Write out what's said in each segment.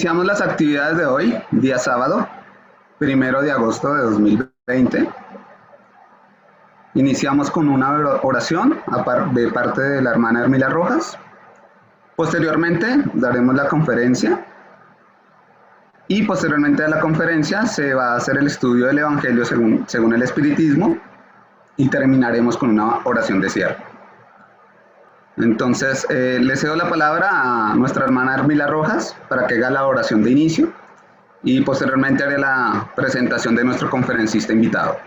Iniciamos las actividades de hoy, día sábado, 1 de agosto de 2020. Iniciamos con una oración de parte de la hermana Hermila Rojas. Posteriormente daremos la conferencia y posteriormente a la conferencia se va a hacer el estudio del Evangelio según el Espiritismo y terminaremos con una oración de cierre. Entonces, le cedo la palabra a nuestra hermana Hermila Rojas para que haga la oración de inicio y posteriormente haré la presentación de nuestro conferencista invitado.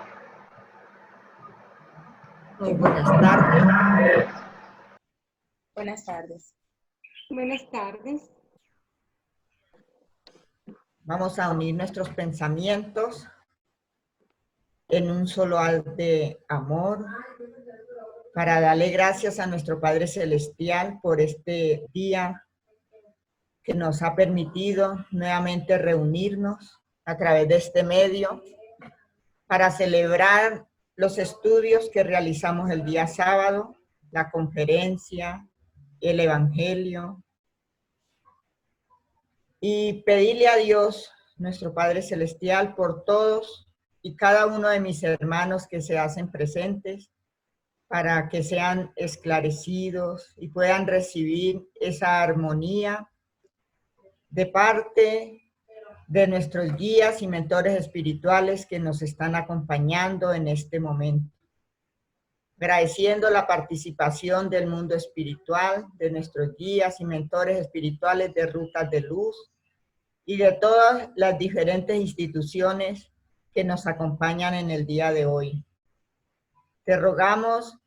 Muy buenas tardes. Buenas tardes. Buenas tardes. Vamos a unir nuestros pensamientos en un solo acto de amor para darle gracias a nuestro Padre Celestial por este día que nos ha permitido nuevamente reunirnos a través de este medio para celebrar los estudios que realizamos el día sábado, la conferencia, el Evangelio, y pedirle a Dios, nuestro Padre Celestial, por todos y cada uno de mis hermanos que se hacen presentes, para que sean esclarecidos y puedan recibir esa armonía de parte de nuestros guías y mentores espirituales que nos están acompañando en este momento. Agradeciendo la participación del mundo espiritual, de nuestros guías y mentores espirituales de Rutas de Luz y de todas las diferentes instituciones que nos acompañan en el día de hoy. Te rogamos,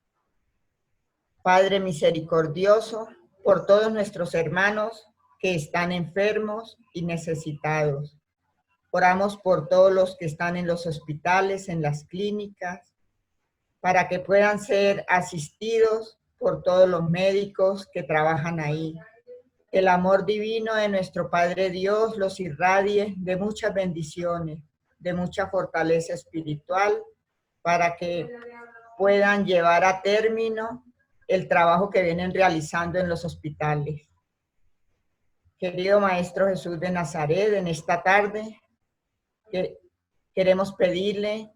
Padre misericordioso, por todos nuestros hermanos que están enfermos y necesitados. Oramos por todos los que están en los hospitales, en las clínicas, para que puedan ser asistidos por todos los médicos que trabajan ahí. El amor divino de nuestro Padre Dios los irradie de muchas bendiciones, de mucha fortaleza espiritual, para que puedan llevar a término el trabajo que vienen realizando en los hospitales. Querido Maestro Jesús de Nazaret, en esta tarde queremos pedirle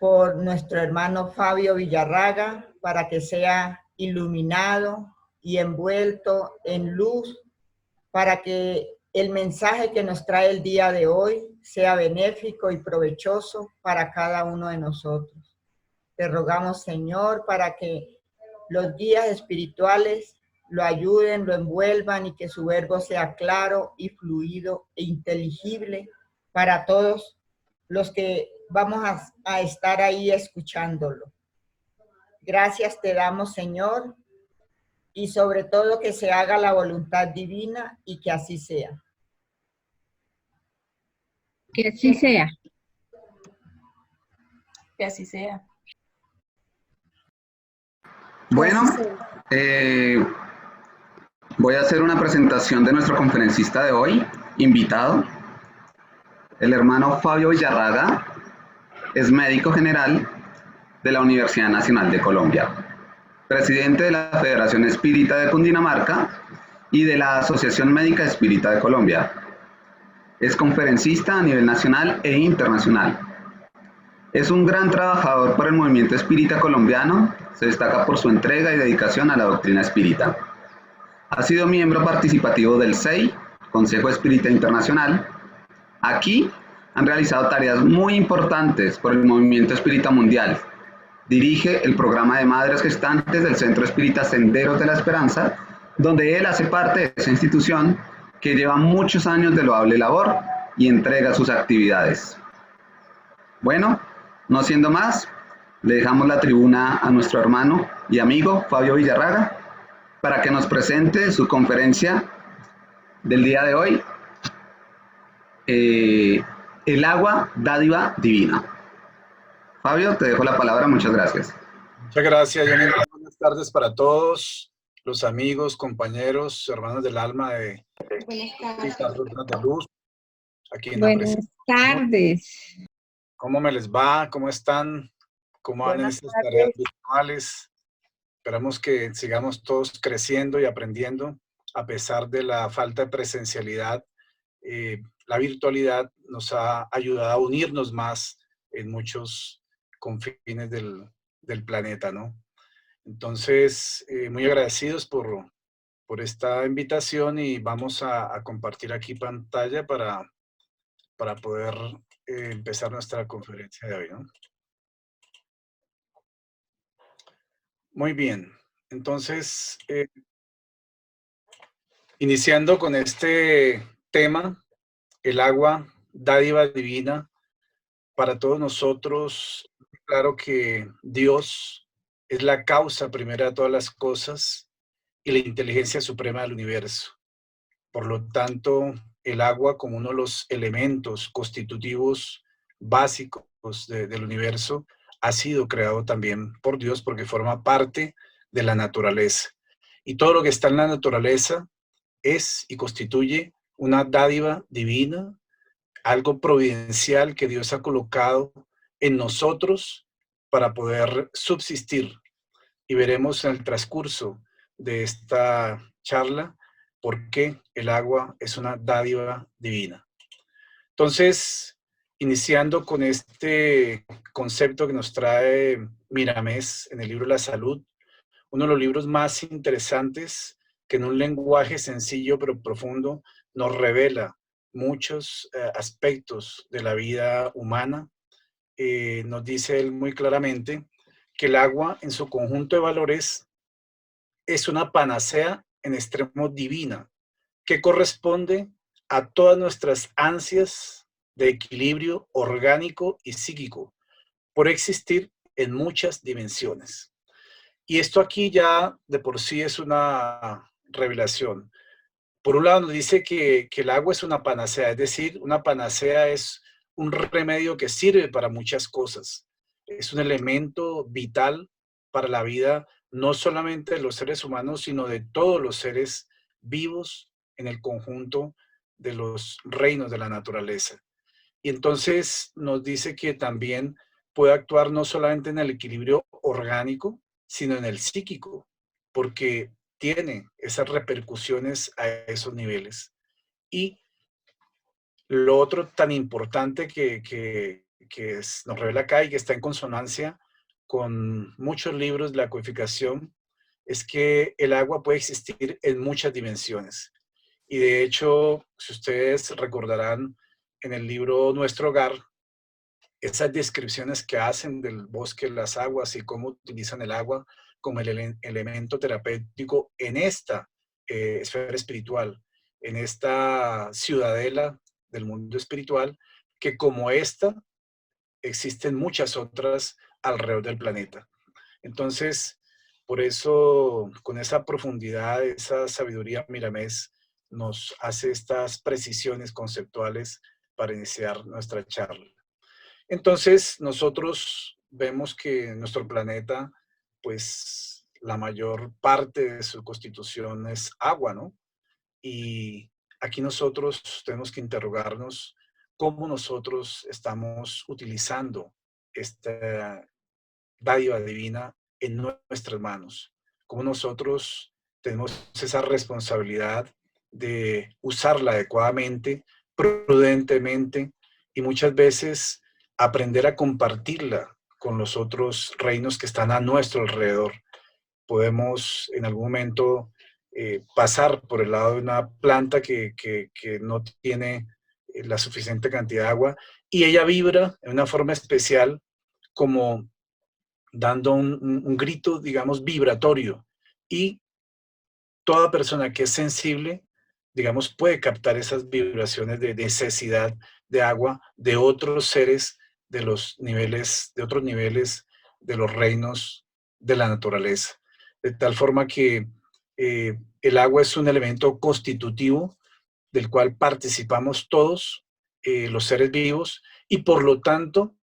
por nuestro hermano Fabio Villarraga para que sea iluminado y envuelto en luz, para que el mensaje que nos trae el día de hoy sea benéfico y provechoso para cada uno de nosotros. Te rogamos, Señor, para que los guías espirituales lo ayuden, lo envuelvan y que su verbo sea claro y fluido e inteligible para todos los que vamos a estar ahí escuchándolo. Gracias te damos, Señor, y sobre todo que se haga la voluntad divina y que así sea. Que así sea. Que así sea. Bueno, voy a hacer una presentación de nuestro conferencista de hoy, invitado. El hermano Fabio Villarraga es médico general de la Universidad Nacional de Colombia, presidente de la Federación Espírita de Cundinamarca y de la Asociación Médica Espírita de Colombia. Es conferencista a nivel nacional e internacional. Es un gran trabajador por el movimiento espírita colombiano, se destaca por su entrega y dedicación a la doctrina espírita. Ha sido miembro participativo del CEI, Consejo Espírita Internacional. Aquí han realizado tareas muy importantes por el movimiento espírita mundial. Dirige el programa de madres gestantes del Centro Espírita Senderos de la Esperanza, donde él hace parte de esa institución que lleva muchos años de loable labor y entrega sus actividades. Bueno, no siendo más, le dejamos la tribuna a nuestro hermano y amigo Fabio Villarraga para que nos presente su conferencia del día de hoy, El agua, dádiva divina. Fabio, te dejo la palabra, muchas gracias. Muchas gracias, Johnny. Buenas tardes para todos los amigos, compañeros, hermanos del alma de Rutas de Luz. Aquí en Buenas tardes. ¿Cómo me les va? ¿Cómo están? ¿Cómo van en estas tareas virtuales? Esperamos que sigamos todos creciendo y aprendiendo a pesar de la falta de presencialidad la virtualidad nos ha ayudado a unirnos más en muchos confines del planeta, ¿no? Entonces, muy agradecidos por esta invitación y vamos a compartir aquí pantalla para poder empezar nuestra conferencia de hoy, ¿no? Muy bien, entonces, iniciando con este tema, el agua, dádiva divina, para todos nosotros, claro que Dios es la causa primera de todas las cosas y la inteligencia suprema del universo. Por lo tanto, el agua como uno de los elementos constitutivos básicos del universo ha sido creado también por Dios porque forma parte de la naturaleza. Y todo lo que está en la naturaleza es y constituye una dádiva divina, algo providencial que Dios ha colocado en nosotros para poder subsistir. Y veremos en el transcurso de esta charla por qué el agua es una dádiva divina. Entonces, iniciando con este concepto que nos trae Miramés en el libro La Salud, uno de los libros más interesantes que en un lenguaje sencillo pero profundo nos revela muchos aspectos de la vida humana. Nos dice él muy claramente que el agua en su conjunto de valores es una panacea en extremo divina que corresponde a todas nuestras ansias de equilibrio orgánico y psíquico por existir en muchas dimensiones. Y esto aquí ya de por sí es una revelación. Por un lado nos dice que el agua es una panacea, es decir, una panacea es un remedio que sirve para muchas cosas. Es un elemento vital para la vida, no solamente de los seres humanos, sino de todos los seres vivos en el conjunto de los reinos de la naturaleza. Y entonces nos dice que también puede actuar no solamente en el equilibrio orgánico, sino en el psíquico, porque tiene esas repercusiones a esos niveles. Y lo otro tan importante que nos revela acá y que está en consonancia con muchos libros de la codificación es que el agua puede existir en muchas dimensiones. Y de hecho, si ustedes recordarán en el libro Nuestro Hogar, esas descripciones que hacen del bosque, las aguas y cómo utilizan el agua como el elemento terapéutico en esta esfera espiritual, en esta ciudadela del mundo espiritual, que como esta existen muchas otras alrededor del planeta. Entonces, por eso, con esa profundidad, esa sabiduría, Miramés nos hace estas precisiones conceptuales para iniciar nuestra charla. Entonces, nosotros vemos que nuestro planeta, pues, la mayor parte de su constitución es agua, ¿no? Y aquí nosotros tenemos que interrogarnos cómo nosotros estamos utilizando esta dádiva divina en nuestras manos. Cómo nosotros tenemos esa responsabilidad de usarla adecuadamente, prudentemente y muchas veces aprender a compartirla con los otros reinos que están a nuestro alrededor. Podemos en algún momento pasar por el lado de una planta que no tiene la suficiente cantidad de agua y ella vibra de una forma especial como dando un grito, digamos, vibratorio. Y toda persona que es sensible, digamos, puede captar esas vibraciones de necesidad de agua de otros seres de los niveles, de otros niveles de los reinos de la naturaleza. De tal forma que el agua es un elemento constitutivo del cual participamos todos, los seres vivos, y por lo tanto,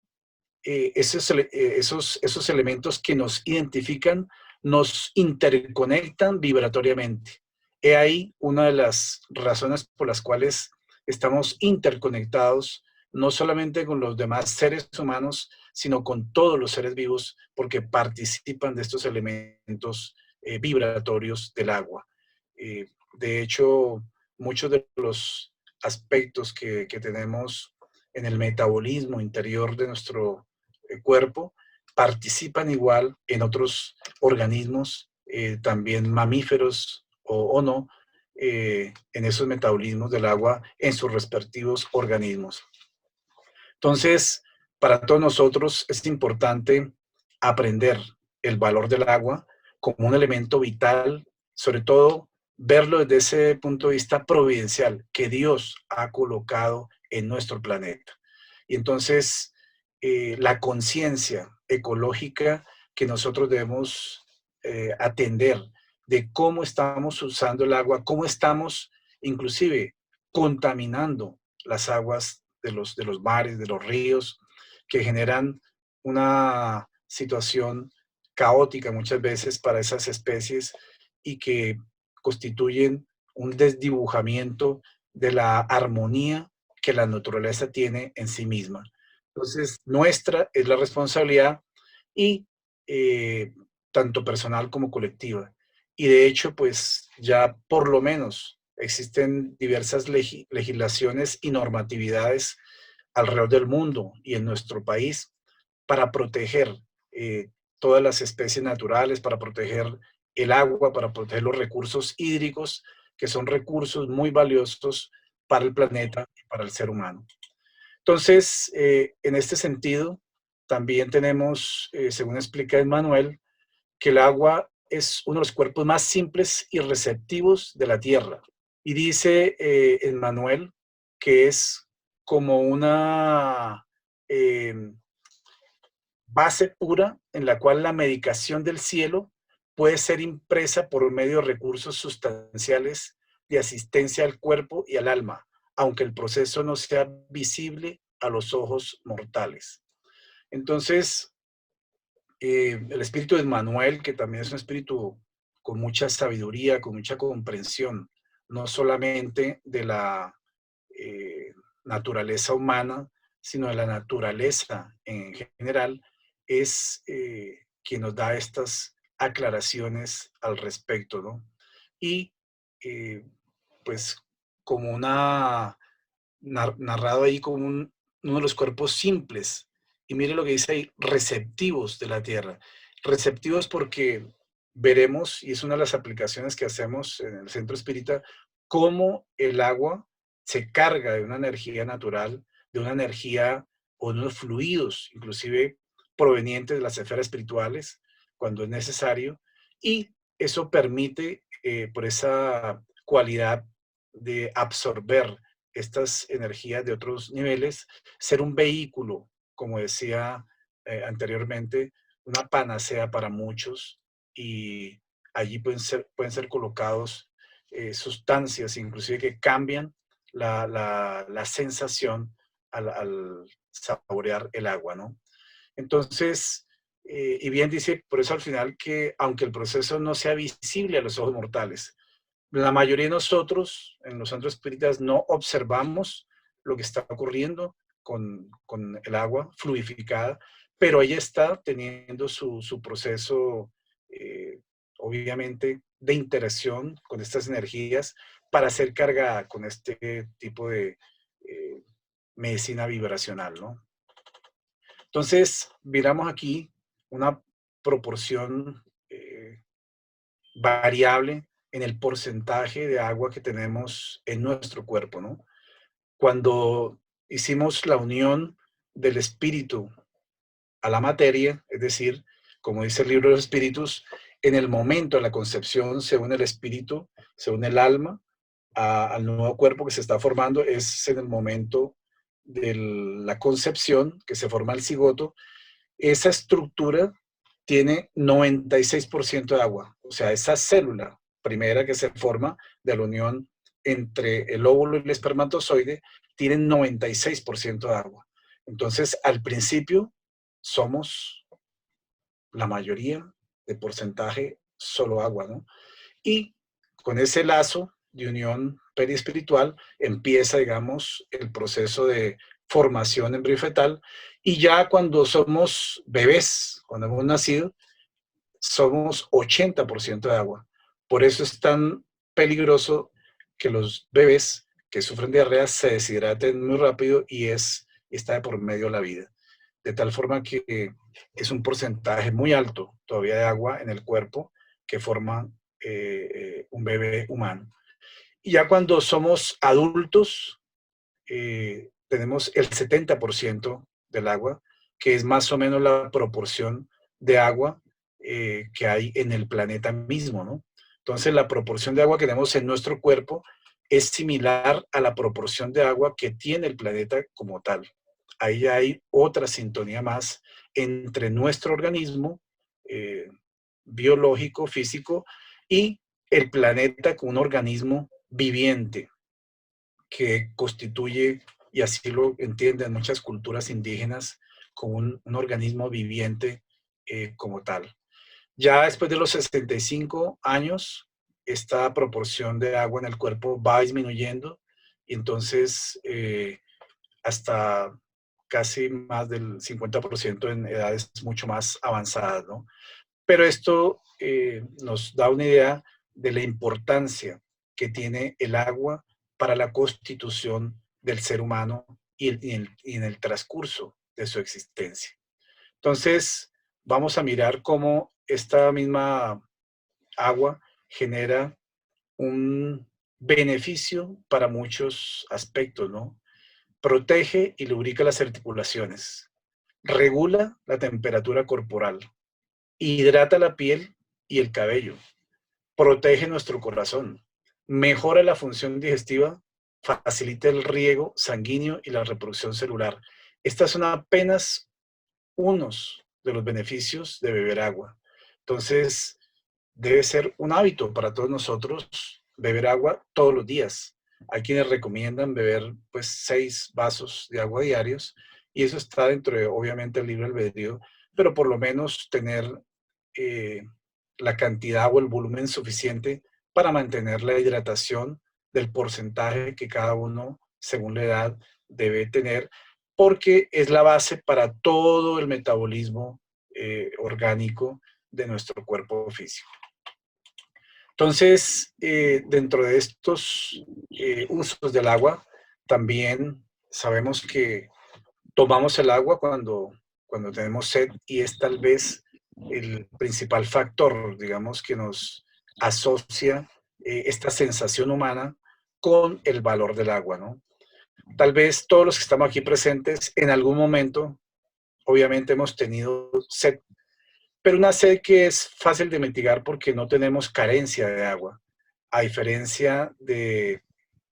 esos elementos que nos identifican nos interconectan vibratoriamente. He ahí una de las razones por las cuales estamos interconectados, no solamente con los demás seres humanos, sino con todos los seres vivos, porque participan de estos elementos vibratorios del agua. De hecho, muchos de los aspectos que tenemos en el metabolismo interior de nuestro cuerpo participan igual en otros organismos, también mamíferos o no, en esos metabolismos del agua en sus respectivos organismos. Entonces, para todos nosotros es importante aprender el valor del agua como un elemento vital, sobre todo verlo desde ese punto de vista providencial que Dios ha colocado en nuestro planeta. Y entonces, la conciencia ecológica que nosotros debemos atender de cómo estamos usando el agua, cómo estamos inclusive contaminando las aguas de los mares, de los ríos, que generan una situación caótica muchas veces para esas especies y que constituyen un desdibujamiento de la armonía que la naturaleza tiene en sí misma. Entonces, nuestra es la responsabilidad y tanto personal como colectiva. Y de hecho, pues ya por lo menos existen diversas legislaciones y normatividades alrededor del mundo y en nuestro país para proteger todas las especies naturales, para proteger el agua, para proteger los recursos hídricos, que son recursos muy valiosos para el planeta y para el ser humano. Entonces, en este sentido, también tenemos, según explica Emmanuel, que el agua es uno de los cuerpos más simples y receptivos de la Tierra. Y dice Emmanuel que es como una base pura en la cual la medicación del cielo puede ser impresa por medio de recursos sustanciales de asistencia al cuerpo y al alma, aunque el proceso no sea visible a los ojos mortales. Entonces, el espíritu de Emmanuel, que también es un espíritu con mucha sabiduría, con mucha comprensión, no solamente de la naturaleza humana, sino de la naturaleza en general, es quien nos da estas aclaraciones al respecto, ¿no? Y pues como narrado ahí como uno de los cuerpos simples. Y mire lo que dice ahí, receptivos de la tierra. Receptivos porque veremos, y es una de las aplicaciones que hacemos en el Centro Espírita, cómo el agua se carga de una energía natural, de una energía o de unos fluidos, inclusive provenientes de las esferas espirituales, cuando es necesario, y eso permite, por esa cualidad de absorber estas energías de otros niveles, ser un vehículo, como decía anteriormente, una panacea para muchos, y allí pueden ser colocados sustancias, inclusive que cambian la sensación al saborear el agua, ¿no? Entonces, y bien dice, por eso al final que aunque el proceso no sea visible a los ojos mortales, la mayoría de nosotros en los centros espíritas no observamos lo que está ocurriendo con el agua fluidificada, pero ella está teniendo su proceso, obviamente, de interacción con estas energías para ser cargada con este tipo de medicina vibracional, ¿no? Entonces, miramos aquí una proporción variable en el porcentaje de agua que tenemos en nuestro cuerpo, ¿no? Cuando hicimos la unión del espíritu a la materia, es decir, como dice el libro de los espíritus, en el momento de la concepción se une el espíritu, se une el alma al nuevo cuerpo que se está formando, es en el momento de la concepción que se forma el cigoto. Esa estructura tiene 96% de agua, o sea, esa célula primera que se forma de la unión entre el óvulo y el espermatozoide tiene 96% de agua. Entonces, al principio somos la mayoría de porcentaje solo agua, ¿no? Y con ese lazo de unión periespiritual empieza, digamos, el proceso de formación embriofetal, y ya cuando somos bebés, cuando hemos nacido, somos 80% de agua. Por eso es tan peligroso que los bebés que sufren diarrea se deshidraten muy rápido y está de por medio la vida. De tal forma que es un porcentaje muy alto todavía de agua en el cuerpo que forma un bebé humano. Y ya cuando somos adultos, tenemos el 70% del agua, que es más o menos la proporción de agua que hay en el planeta mismo, ¿no? Entonces, la proporción de agua que tenemos en nuestro cuerpo es similar a la proporción de agua que tiene el planeta como tal. Ahí hay otra sintonía más entre nuestro organismo biológico, físico, y el planeta como un organismo viviente que constituye, y así lo entienden muchas culturas indígenas, como un organismo viviente como tal. Ya después de los 65 años, esta proporción de agua en el cuerpo va disminuyendo y entonces hasta casi más del 50% en edades mucho más avanzadas, ¿no? Pero esto nos da una idea de la importancia que tiene el agua para la constitución del ser humano y en el transcurso de su existencia. Entonces, vamos a mirar cómo esta misma agua genera un beneficio para muchos aspectos, ¿no? Protege y lubrica las articulaciones, regula la temperatura corporal, hidrata la piel y el cabello, protege nuestro corazón, mejora la función digestiva, facilita el riego sanguíneo y la reproducción celular. Estas son apenas unos de los beneficios de beber agua. Entonces, debe ser un hábito para todos nosotros beber agua todos los días. Hay quienes recomiendan beber pues 6 vasos de agua diarios y eso está dentro de obviamente el libre albedrío, pero por lo menos tener la cantidad o el volumen suficiente para mantener la hidratación del porcentaje que cada uno, según la edad, debe tener, porque es la base para todo el metabolismo orgánico de nuestro cuerpo físico. Entonces, dentro de estos usos del agua, también sabemos que tomamos el agua cuando tenemos sed y es tal vez el principal factor, digamos, que nos asocia esta sensación humana con el valor del agua, ¿no? Tal vez todos los que estamos aquí presentes en algún momento, obviamente hemos tenido sed, pero una sed que es fácil de mitigar porque no tenemos carencia de agua, a diferencia de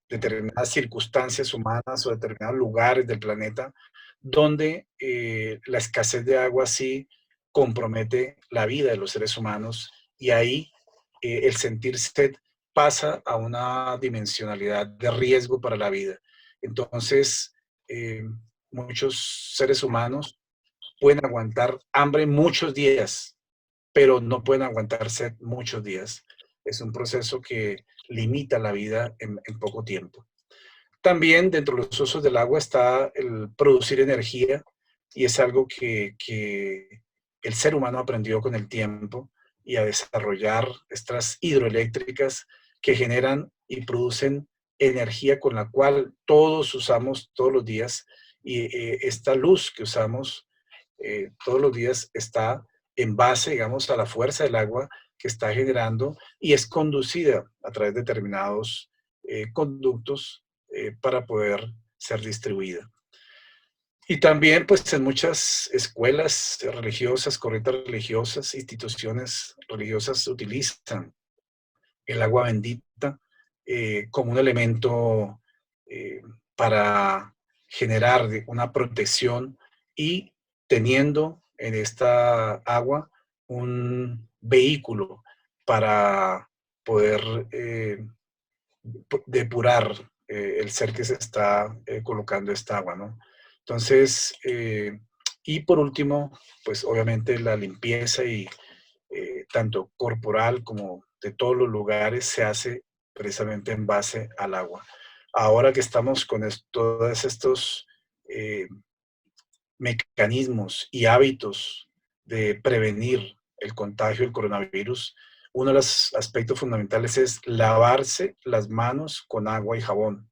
determinadas circunstancias humanas o determinados lugares del planeta donde la escasez de agua sí compromete la vida de los seres humanos y ahí el sentir sed pasa a una dimensionalidad de riesgo para la vida. Entonces, muchos seres humanos pueden aguantar hambre muchos días, pero no pueden aguantar sed muchos días. Es un proceso que limita la vida en poco tiempo. También dentro de los usos del agua está el producir energía y es algo que el ser humano aprendió con el tiempo y a desarrollar estas hidroeléctricas que generan y producen energía con la cual todos usamos todos los días y esta luz que usamos todos los días está en base, digamos, a la fuerza del agua que está generando y es conducida a través de determinados conductos para poder ser distribuida. Y también, pues, en muchas escuelas religiosas, corrientes religiosas, instituciones religiosas utilizan el agua bendita como un elemento para generar una protección y teniendo en esta agua un vehículo para poder depurar el ser que se está colocando esta agua, ¿no? Entonces, y por último, pues obviamente la limpieza y tanto corporal como de todos los lugares se hace precisamente en base al agua. Ahora que estamos con todos estos mecanismos y hábitos de prevenir el contagio del coronavirus, uno de los aspectos fundamentales es lavarse las manos con agua y jabón.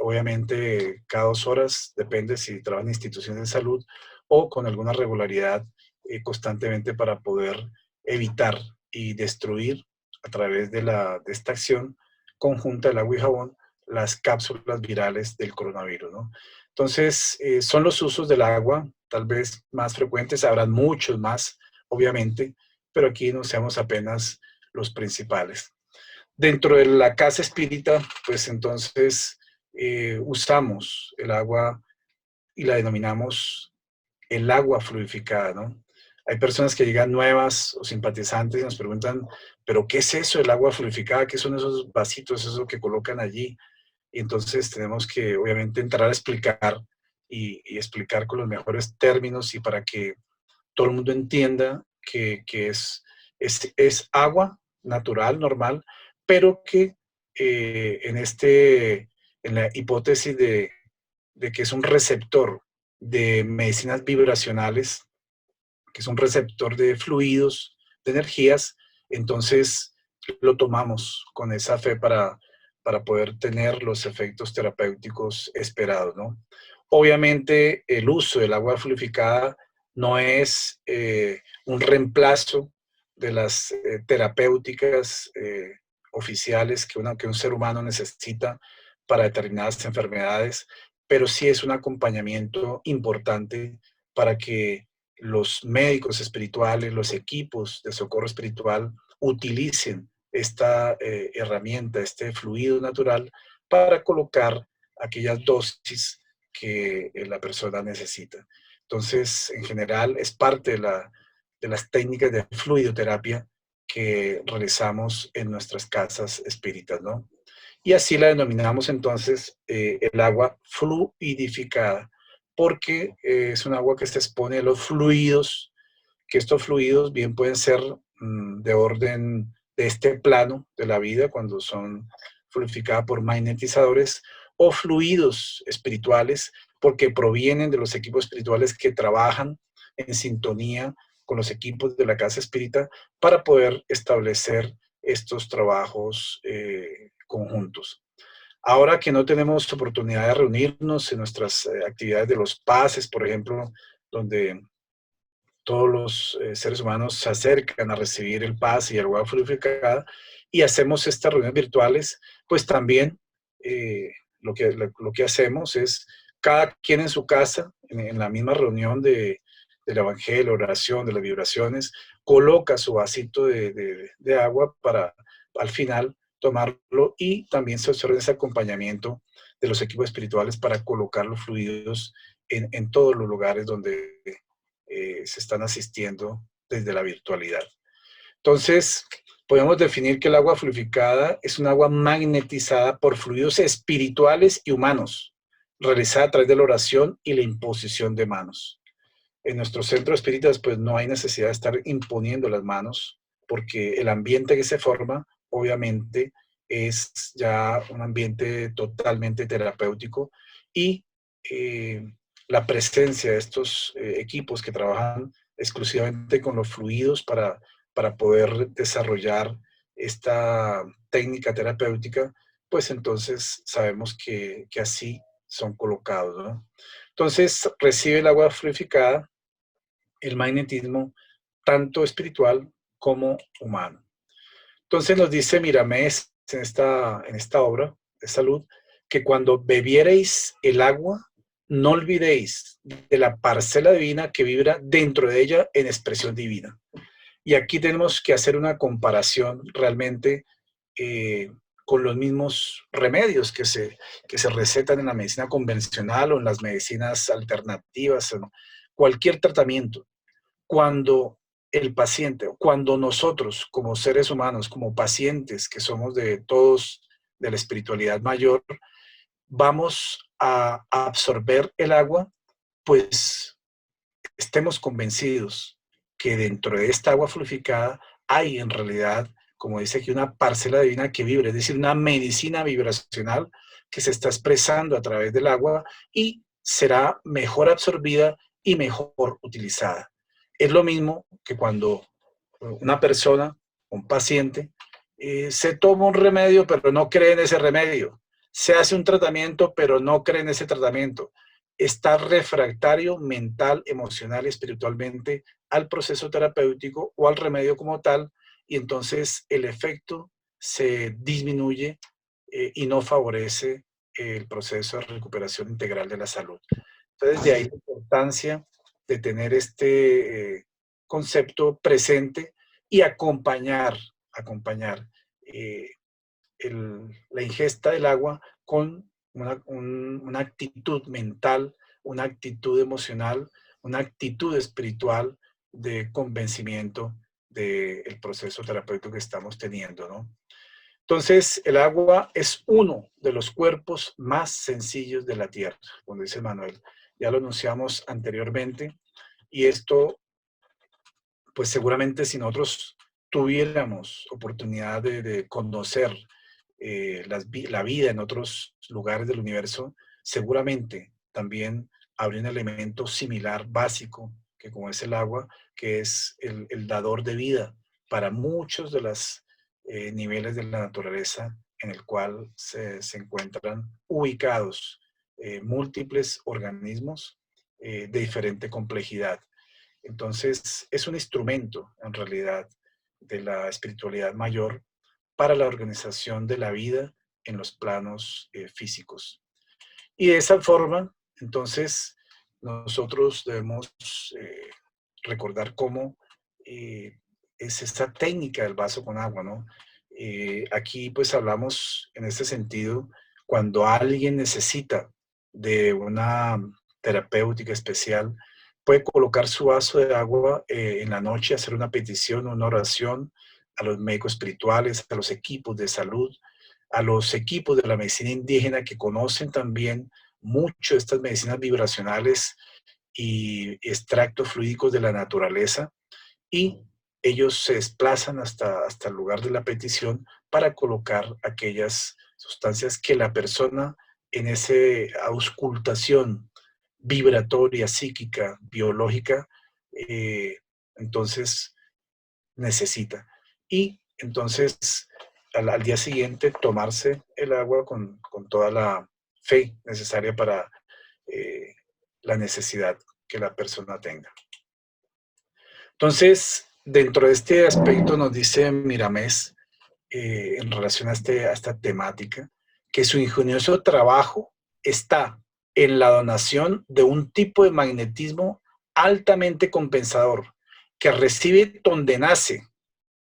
obviamente cada 2 horas, depende si trabaja en instituciones de salud o con alguna regularidad constantemente para poder evitar y destruir a través de esta acción conjunta del agua y jabón las cápsulas virales del coronavirus, ¿no? Entonces, son los usos del agua, tal vez más frecuentes, habrán muchos más, obviamente, pero aquí anunciamos apenas los principales. Dentro de la casa espírita, pues entonces usamos el agua y la denominamos el agua fluidificada, ¿no? Hay personas que llegan nuevas o simpatizantes y nos preguntan, ¿pero qué es eso, el agua fluidificada? ¿Qué son esos vasitos, eso que colocan allí? Y entonces tenemos que, obviamente, entrar a explicar y explicar con los mejores términos y para que todo el mundo entienda que es agua natural, normal, pero que en la hipótesis de que es un receptor de medicinas vibracionales, que es un receptor de fluidos, de energías, entonces lo tomamos con esa fe para poder tener los efectos terapéuticos esperados, ¿no? Obviamente, el uso del agua fluidificada no es un reemplazo de las terapéuticas oficiales que un ser humano necesita para determinadas enfermedades, pero sí es un acompañamiento importante para que los médicos espirituales, los equipos de socorro espiritual utilicen esta herramienta, este fluido natural para colocar aquellas dosis que la persona necesita. Entonces, en general, es parte de las técnicas de fluidoterapia que realizamos en nuestras casas espíritas, ¿no? Y así la denominamos entonces el agua fluidificada, porque es un agua que se expone a los fluidos, que estos fluidos bien pueden ser de orden de este plano de la vida, cuando son fluidificadas por magnetizadores, o fluidos espirituales, porque provienen de los equipos espirituales que trabajan en sintonía con los equipos de la casa espírita para poder establecer estos trabajos conjuntos. Ahora que no tenemos oportunidad de reunirnos en nuestras actividades de los pases, por ejemplo, donde todos los seres humanos se acercan a recibir el pase y el agua fluidificada, y hacemos estas reuniones virtuales, pues también lo que hacemos es cada quien en su casa, en la misma reunión del evangelio, oración, de las vibraciones, coloca su vasito de agua para al final tomarlo, y también se observa ese acompañamiento de los equipos espirituales para colocar los fluidos en todos los lugares donde se están asistiendo desde la virtualidad. Entonces, podemos definir que el agua fluidificada es un agua magnetizada por fluidos espirituales y humanos, realizada a través de la oración y la imposición de manos. En nuestros centros espíritas, pues no hay necesidad de estar imponiendo las manos, porque el ambiente que se forma, obviamente, es ya un ambiente totalmente terapéutico, y la presencia de estos equipos que trabajan exclusivamente con los fluidos para poder desarrollar esta técnica terapéutica, pues entonces sabemos que así son colocados, ¿no? Entonces recibe el agua fluidificada el magnetismo tanto espiritual como humano. Entonces nos dice Miramés en esta obra de salud, que cuando bebiereis el agua, no olvidéis de la parcela divina que vibra dentro de ella en expresión divina. Y aquí tenemos que hacer una comparación realmente con los mismos remedios que se recetan en la medicina convencional o en las medicinas alternativas, en cualquier tratamiento. Cuando el paciente, cuando nosotros como seres humanos, como pacientes que somos de todos de la espiritualidad mayor, vamos a absorber el agua, pues estemos convencidos que dentro de esta agua fluidificada hay en realidad, como dice aquí, una parcela divina que vibra, es decir, una medicina vibracional que se está expresando a través del agua y será mejor absorbida y mejor utilizada. Es lo mismo que cuando una persona, un paciente, se toma un remedio, pero no cree en ese remedio. se hace un tratamiento, pero no cree en ese tratamiento. Está refractario mental, emocional y espiritualmente al proceso terapéutico o al remedio como tal, y entonces el efecto se disminuye y no favorece el proceso de recuperación integral de la salud. Entonces, de ahí la importancia de tener este concepto presente y acompañar la ingesta del agua con una actitud mental, una actitud emocional, una actitud espiritual de convencimiento del proceso terapéutico que estamos teniendo, ¿no? Entonces, el agua es uno de los cuerpos más sencillos de la Tierra, como dice Manuel. Ya lo anunciamos anteriormente, y esto, pues seguramente si nosotros tuviéramos oportunidad de conocer la vida en otros lugares del universo, seguramente también habría un elemento similar, básico, que como es el agua, que es el dador de vida para muchos de los niveles de la naturaleza en el cual se encuentran ubicados múltiples organismos de diferente complejidad. Entonces, es un instrumento, en realidad, de la espiritualidad mayor para la organización de la vida en los planos físicos. Y de esa forma, entonces, nosotros debemos recordar cómo es esta técnica del vaso con agua, ¿no? Aquí, pues, hablamos en este sentido cuando alguien necesita de una terapéutica especial, puede colocar su vaso de agua en la noche, hacer una petición, una oración a los médicos espirituales, a los equipos de salud, a los equipos de la medicina indígena que conocen también mucho estas medicinas vibracionales y extractos fluídicos de la naturaleza, y ellos se desplazan hasta el lugar de la petición para colocar aquellas sustancias que la persona en esa auscultación vibratoria, psíquica, biológica, entonces necesita. Y entonces al día siguiente tomarse el agua con toda la fe necesaria para la necesidad que la persona tenga. Entonces, dentro de este aspecto nos dice Miramés, en relación a esta temática, que su ingenioso trabajo está en la donación de un tipo de magnetismo altamente compensador, que recibe donde nace,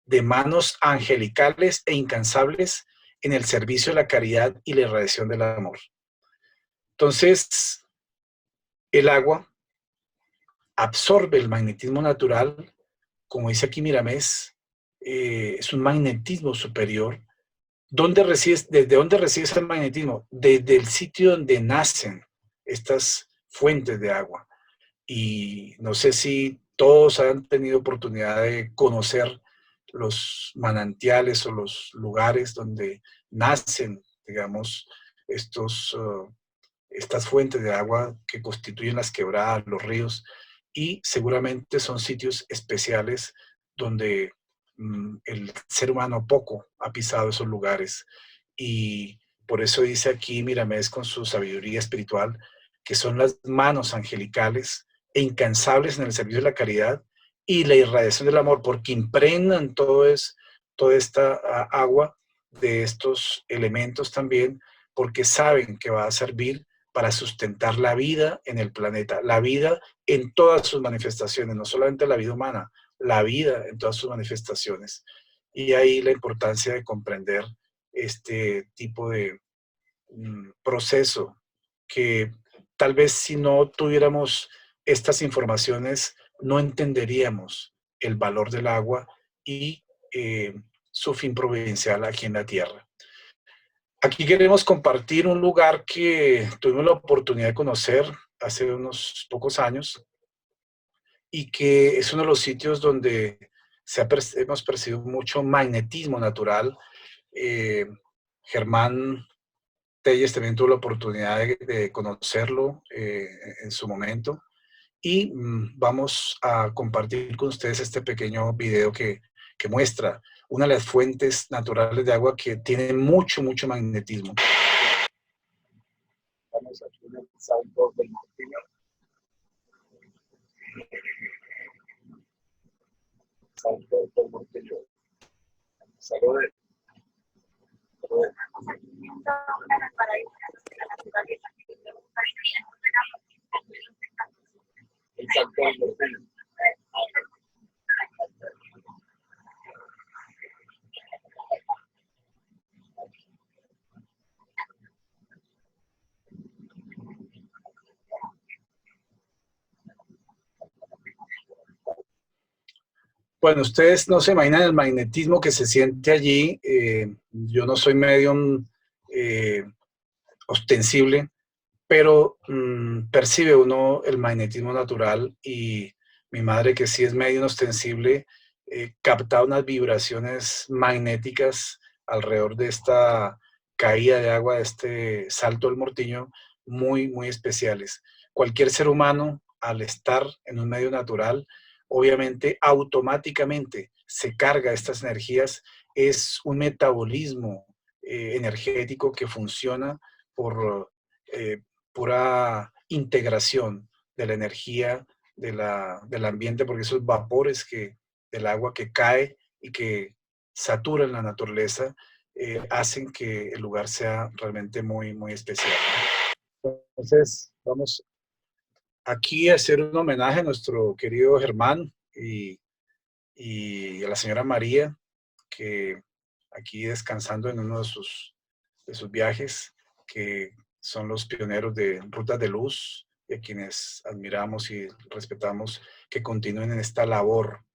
de manos angelicales e incansables en el servicio de la caridad y la irradiación del amor. Entonces, el agua absorbe el magnetismo natural, como dice aquí Miramés, es un magnetismo superior. ¿Desde dónde recibes el magnetismo? Desde el sitio donde nacen estas fuentes de agua. Y no sé si todos han tenido oportunidad de conocer los manantiales o los lugares donde nacen, digamos, estas fuentes de agua que constituyen las quebradas, los ríos, y seguramente son sitios especiales donde el ser humano poco ha pisado esos lugares. Y por eso dice aquí Miramés con su sabiduría espiritual que son las manos angelicales e incansables en el servicio de la caridad y la irradiación del amor, porque impregnan toda esta agua de estos elementos también, porque saben que va a servir para sustentar la vida en el planeta, la vida en todas sus manifestaciones, no solamente la vida humana, la vida en todas sus manifestaciones. Y ahí la importancia de comprender este tipo de proceso que tal vez si no tuviéramos estas informaciones no entenderíamos el valor del agua y su fin providencial aquí en la Tierra. Aquí queremos compartir un lugar que tuvimos la oportunidad de conocer hace unos pocos años y que es uno de los sitios donde hemos percibido mucho magnetismo natural. Germán Telles también tuvo la oportunidad de conocerlo en su momento, y vamos a compartir con ustedes este pequeño video que muestra una de las fuentes naturales de agua que tiene mucho magnetismo. Salto del Mortiño. Salto del Mortiño. Saludos. El salto del Mortiño. Bueno, ustedes no se imaginan el magnetismo que se siente allí. Yo no soy medium ostensible, pero percibe uno el magnetismo natural, y mi madre, que sí es medium ostensible, capta unas vibraciones magnéticas alrededor de esta caída de agua, de este salto del Mortiño, muy, muy especiales. Cualquier ser humano, al estar en un medio natural, obviamente automáticamente se carga estas energías. Es un metabolismo energético que funciona por pura integración de la energía del ambiente, porque esos vapores del agua que cae y que saturan la naturaleza hacen que el lugar sea realmente muy, muy especial. Entonces, vamos aquí a hacer un homenaje a nuestro querido Germán y a la señora María, que aquí descansando en uno de sus viajes, que son los pioneros de Rutas de Luz, y a quienes admiramos y respetamos, que continúen en esta labor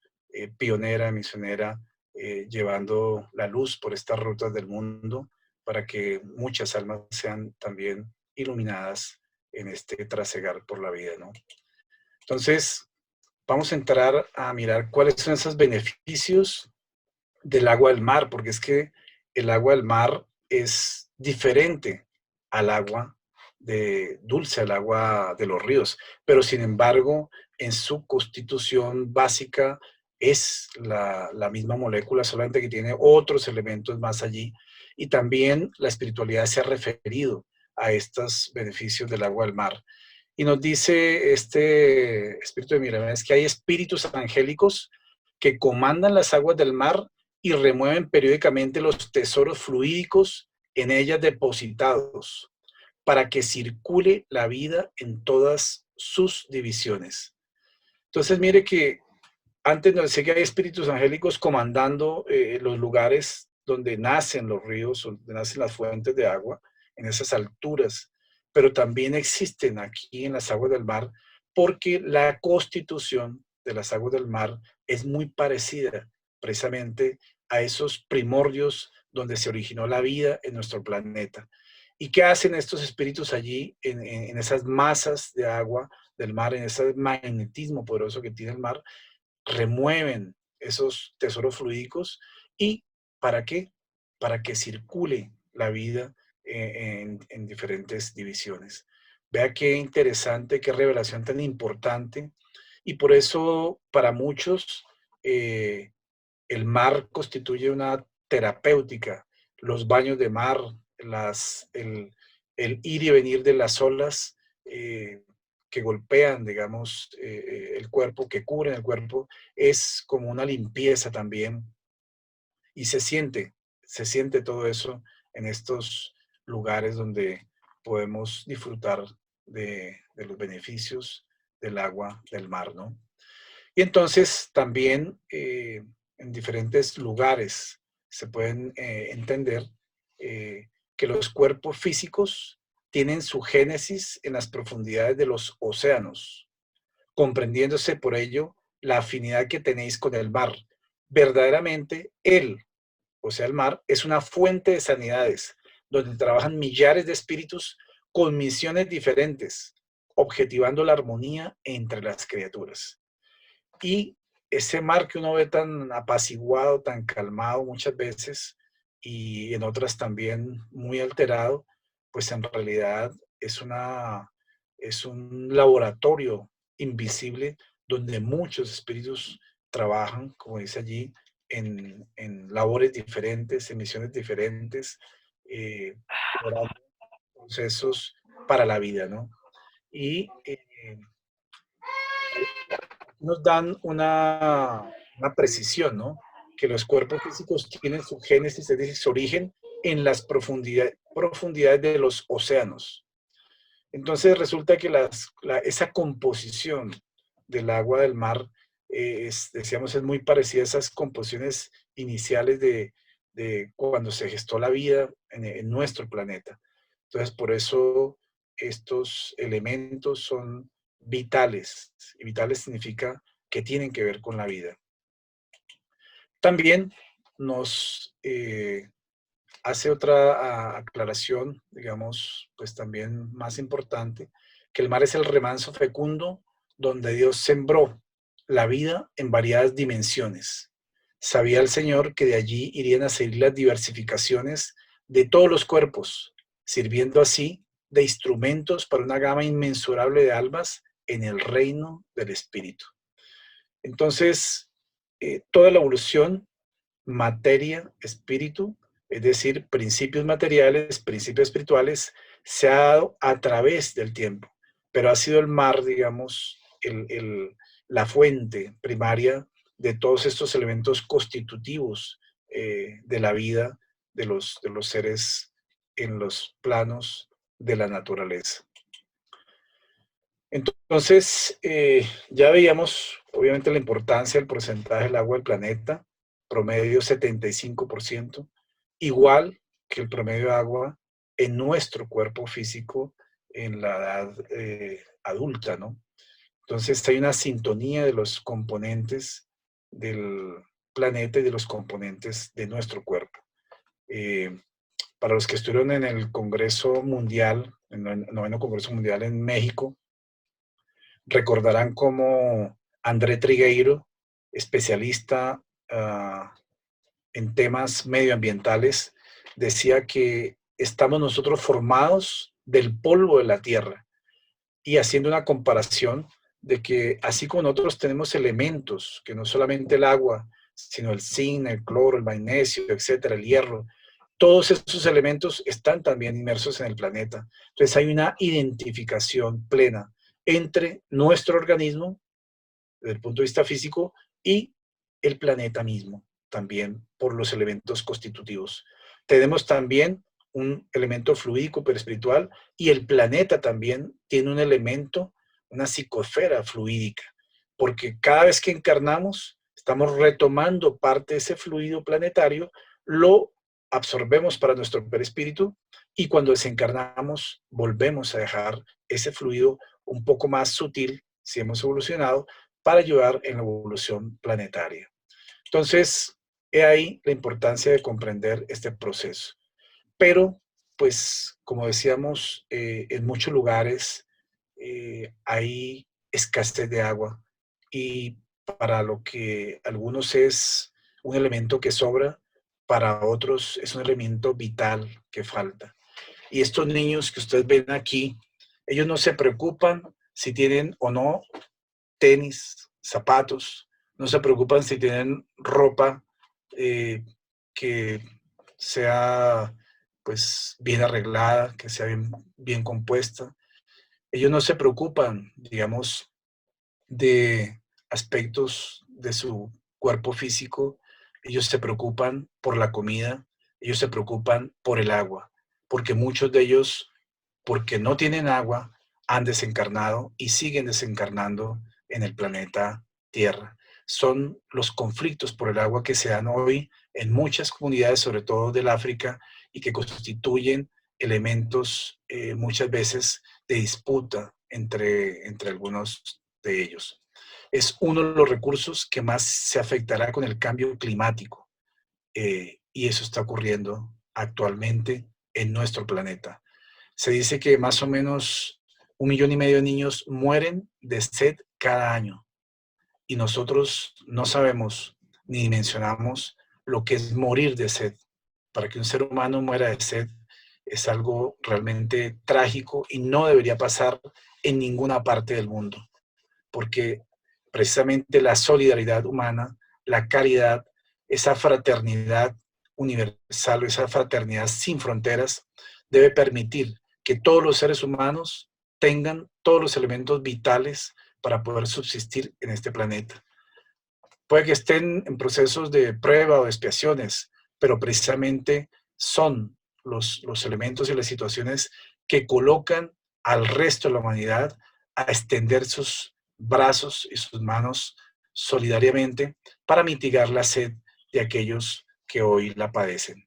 pionera, misionera, llevando la luz por estas rutas del mundo, para que muchas almas sean también iluminadas en este trasegar por la vida, ¿no? Entonces, vamos a entrar a mirar cuáles son esos beneficios del agua del mar, porque es que el agua del mar es diferente al agua dulce, al agua de los ríos, pero sin embargo, en su constitución básica es la misma molécula, solamente que tiene otros elementos más allí, y también la espiritualidad se ha referido a estos beneficios del agua del mar. Y nos dice este espíritu de Miramedes que hay espíritus angélicos que comandan las aguas del mar y remueven periódicamente los tesoros fluídicos en ellas depositados, para que circule la vida en todas sus divisiones. Entonces, mire que antes nos decía que hay espíritus angélicos comandando los lugares donde nacen los ríos, donde nacen las fuentes de agua, en esas alturas, pero también existen aquí en las aguas del mar, porque la constitución de las aguas del mar es muy parecida precisamente a esos primordios donde se originó la vida en nuestro planeta. ¿Y qué hacen estos espíritus allí en esas masas de agua del mar, en ese magnetismo poderoso que tiene el mar? Remueven esos tesoros fluídicos. ¿Y para qué? Para que circule la vida en diferentes divisiones. Vea qué interesante, qué revelación tan importante. Y por eso, para muchos, el mar constituye una terapéutica. Los baños de mar, el ir y venir de las olas que golpean, digamos, el cuerpo, que cubren el cuerpo, es como una limpieza también. Y se siente todo eso en estos lugares donde podemos disfrutar de los beneficios del agua del mar, ¿no? Y entonces también en diferentes lugares se pueden entender que los cuerpos físicos tienen su génesis en las profundidades de los océanos, comprendiéndose por ello la afinidad que tenéis con el mar. Verdaderamente, o sea, el mar, es una fuente de sanidades, donde trabajan millares de espíritus con misiones diferentes, objetivando la armonía entre las criaturas. Y ese mar que uno ve tan apaciguado, tan calmado muchas veces, y en otras también muy alterado, pues en realidad es un laboratorio invisible donde muchos espíritus trabajan, como dice allí, en labores diferentes, en misiones diferentes, procesos para la vida, ¿no? y nos dan una precisión, ¿no? Que los cuerpos físicos tienen su génesis, es decir, su origen en las profundidades de los océanos. Entonces resulta que esa composición del agua del mar, decíamos, es muy parecida a esas composiciones iniciales de cuando se gestó la vida en nuestro planeta. Entonces, por eso estos elementos son vitales, y vitales significa que tienen que ver con la vida. También nos hace otra aclaración, digamos, pues también más importante, que el mar es el remanso fecundo donde Dios sembró la vida en variadas dimensiones. Sabía el Señor que de allí irían a salir las diversificaciones de todos los cuerpos, sirviendo así de instrumentos para una gama inmensurable de almas en el reino del Espíritu. Entonces, toda la evolución, materia, espíritu, es decir, principios materiales, principios espirituales, se ha dado a través del tiempo, pero ha sido el mar, digamos, la fuente primaria de todos estos elementos constitutivos de la vida de los seres en los planos de la naturaleza. Entonces, ya veíamos, obviamente, la importancia del porcentaje del agua del planeta, promedio 75%, igual que el promedio de agua en nuestro cuerpo físico en la edad adulta, ¿no? Entonces, hay una sintonía de los componentes del planeta y de los componentes de nuestro cuerpo. Para los que estuvieron en el Congreso Mundial, en el 9º Congreso Mundial en México, recordarán cómo André Trigueiro, especialista en temas medioambientales, decía que estamos nosotros formados del polvo de la tierra, y haciendo una comparación de que así como nosotros tenemos elementos, que no solamente el agua, sino el zinc, el cloro, el magnesio, etcétera, el hierro, todos esos elementos están también inmersos en el planeta. Entonces hay una identificación plena entre nuestro organismo, desde el punto de vista físico, y el planeta mismo, también por los elementos constitutivos. Tenemos también un elemento fluídico pero espiritual, y el planeta también tiene un elemento, una psicosfera fluídica, porque cada vez que encarnamos, estamos retomando parte de ese fluido planetario, lo absorbemos para nuestro perispíritu, y cuando desencarnamos, volvemos a dejar ese fluido un poco más sutil, si hemos evolucionado, para ayudar en la evolución planetaria. Entonces, he ahí la importancia de comprender este proceso. Pero, pues, como decíamos, en muchos lugares hay escasez de agua, y para lo que algunos es un elemento que sobra, para otros es un elemento vital que falta. Y estos niños que ustedes ven aquí, ellos no se preocupan si tienen o no tenis, zapatos, no se preocupan si tienen ropa que sea pues bien arreglada, que sea bien compuesta. Ellos no se preocupan, digamos, de aspectos de su cuerpo físico. Ellos se preocupan por la comida, ellos se preocupan por el agua, porque muchos de ellos, porque no tienen agua, han desencarnado y siguen desencarnando en el planeta Tierra. Son los conflictos por el agua que se dan hoy en muchas comunidades, sobre todo del África, y que constituyen elementos muchas veces de disputa entre algunos de ellos. Es uno de los recursos que más se afectará con el cambio climático, y eso está ocurriendo actualmente en nuestro planeta. Se dice que más o menos 1,5 millones de niños mueren de sed cada año, y nosotros no sabemos ni dimensionamos lo que es morir de sed. Para que un ser humano muera de sed es algo realmente trágico y no debería pasar en ninguna parte del mundo, porque precisamente la solidaridad humana, la caridad, esa fraternidad universal, esa fraternidad sin fronteras, debe permitir que todos los seres humanos tengan todos los elementos vitales para poder subsistir en este planeta. Puede que estén en procesos de prueba o de expiaciones, pero precisamente son los elementos y las situaciones que colocan al resto de la humanidad a extender sus brazos y sus manos solidariamente para mitigar la sed de aquellos que hoy la padecen.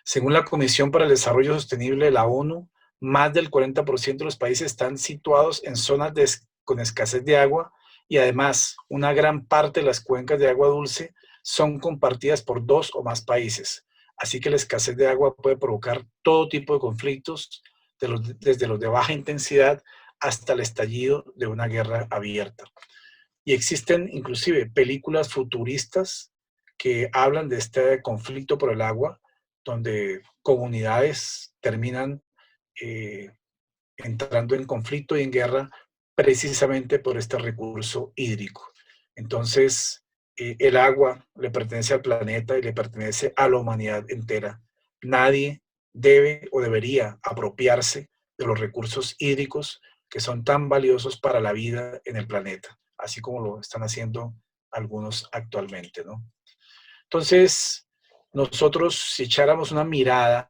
Según la Comisión para el Desarrollo Sostenible de la ONU, más del 40% de los países están situados en zonas con escasez de agua y además una gran parte de las cuencas de agua dulce son compartidas por 2 o más países. Así que la escasez de agua puede provocar todo tipo de conflictos, desde los de baja intensidad hasta el estallido de una guerra abierta. Y existen inclusive películas futuristas que hablan de este conflicto por el agua, donde comunidades terminan entrando en conflicto y en guerra precisamente por este recurso hídrico. Entonces, el agua le pertenece al planeta y le pertenece a la humanidad entera. Nadie debe o debería apropiarse de los recursos hídricos que son tan valiosos para la vida en el planeta, así como lo están haciendo algunos actualmente, ¿no? Entonces, nosotros si echáramos una mirada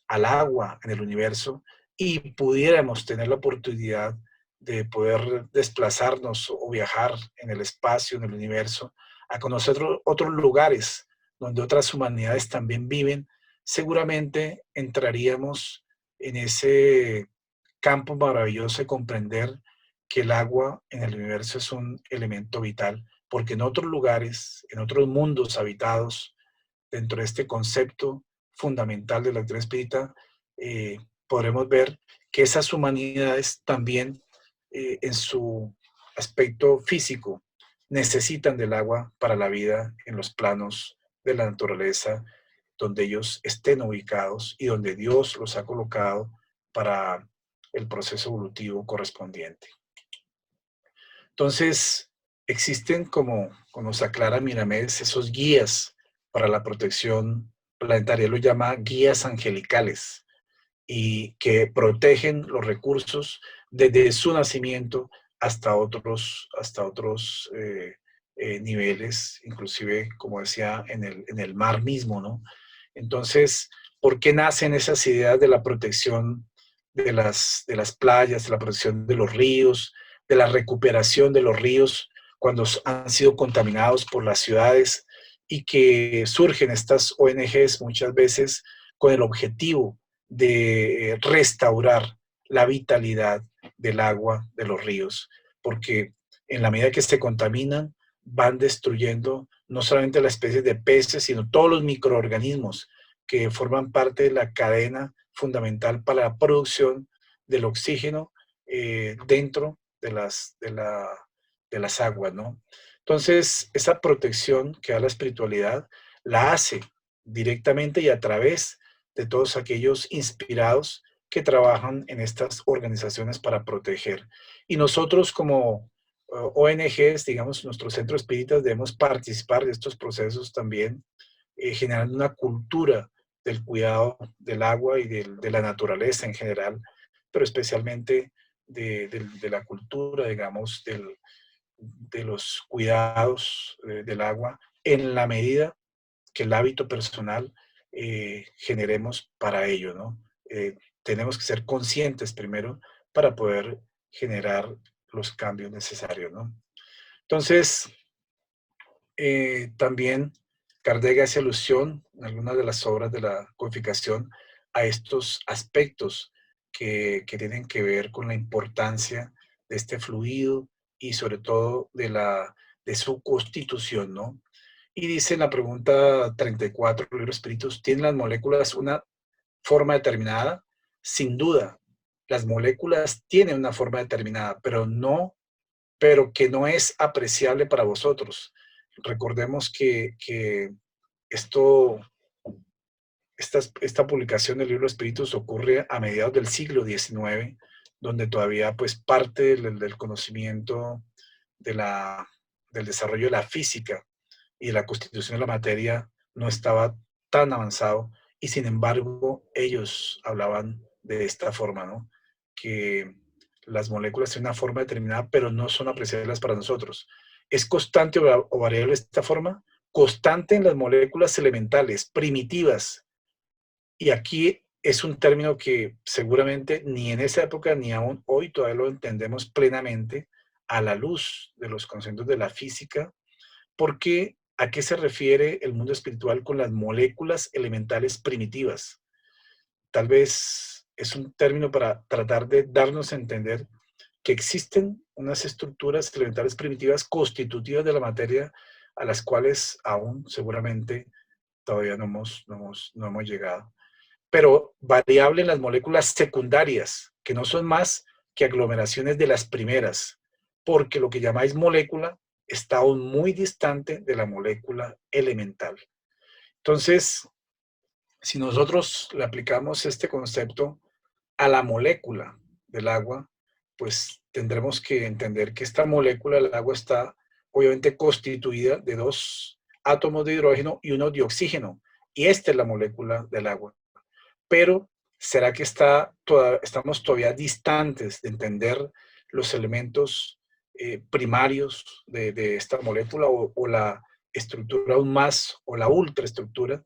al agua en el universo y pudiéramos tener la oportunidad de poder desplazarnos o viajar en el espacio, en el universo, a conocer otros lugares donde otras humanidades también viven, seguramente entraríamos en ese campo maravilloso de comprender que el agua en el universo es un elemento vital, porque en otros lugares, en otros mundos habitados, dentro de este concepto fundamental de la doctrina espírita, podremos ver que esas humanidades también, en su aspecto físico, necesitan del agua para la vida en los planos de la naturaleza, donde ellos estén ubicados y donde Dios los ha colocado para el proceso evolutivo correspondiente. Entonces, existen, como nos aclara Miramés, esos guías para la protección planetaria, lo llama guías angelicales, y que protegen los recursos desde su nacimiento hasta otros niveles, inclusive, como decía, en el mar mismo, ¿no? Entonces, ¿por qué nacen esas ideas de la protección de las playas, de la protección de los ríos, de la recuperación de los ríos cuando han sido contaminados por las ciudades, y que surgen estas ONGs muchas veces con el objetivo de restaurar la vitalidad del agua de los ríos? Porque en la medida que se contaminan, van destruyendo no solamente la especie de peces, sino todos los microorganismos que forman parte de la cadena fundamental para la producción del oxígeno dentro de las aguas, ¿no? Entonces, esa protección que da la espiritualidad la hace directamente y a través de todos aquellos inspirados que trabajan en estas organizaciones para proteger. Y nosotros como ONGs, digamos, nuestros centros espíritas, debemos participar de estos procesos también, generando una cultura del cuidado del agua y de la naturaleza en general, pero especialmente de la cultura, digamos, de los cuidados del agua, en la medida que el hábito personal generemos para ello, ¿no? Tenemos que ser conscientes primero para poder generar los cambios necesarios, ¿no? Entonces, también Kardec hace alusión en algunas de las obras de la codificación a estos aspectos que tienen que ver con la importancia de este fluido y sobre todo de su constitución, ¿no? Y dice en la pregunta 34 del libro Espíritus, ¿tienen las moléculas una forma determinada? Sin duda, las moléculas tienen una forma determinada, pero que no es apreciable para vosotros. Recordemos que esta publicación del libro Espíritus ocurre a mediados del siglo XIX, donde todavía pues parte del conocimiento del desarrollo de la física y de la constitución de la materia no estaba tan avanzado, y sin embargo ellos hablaban de esta forma, ¿no? que las moléculas tienen una forma determinada, pero no son apreciables para nosotros. ¿Es constante o variable esta forma? Constante en las moléculas elementales, primitivas. Y aquí es un término que seguramente ni en esa época ni aún hoy todavía lo entendemos plenamente a la luz de los conceptos de la física, porque ¿a qué se refiere el mundo espiritual con las moléculas elementales primitivas? Tal vez es un término para tratar de darnos a entender que existen unas estructuras elementales primitivas constitutivas de la materia a las cuales aún seguramente todavía no hemos llegado. Pero variable en las moléculas secundarias, que no son más que aglomeraciones de las primeras, porque lo que llamáis molécula está aún muy distante de la molécula elemental. Entonces, si nosotros le aplicamos este concepto a la molécula del agua, pues tendremos que entender que esta molécula del agua está obviamente constituida de 2 átomos de hidrógeno y 1 de oxígeno. Y esta es la molécula del agua. Pero, ¿será que estamos todavía distantes de entender los elementos primarios de esta molécula o la estructura aún más, o la ultraestructura?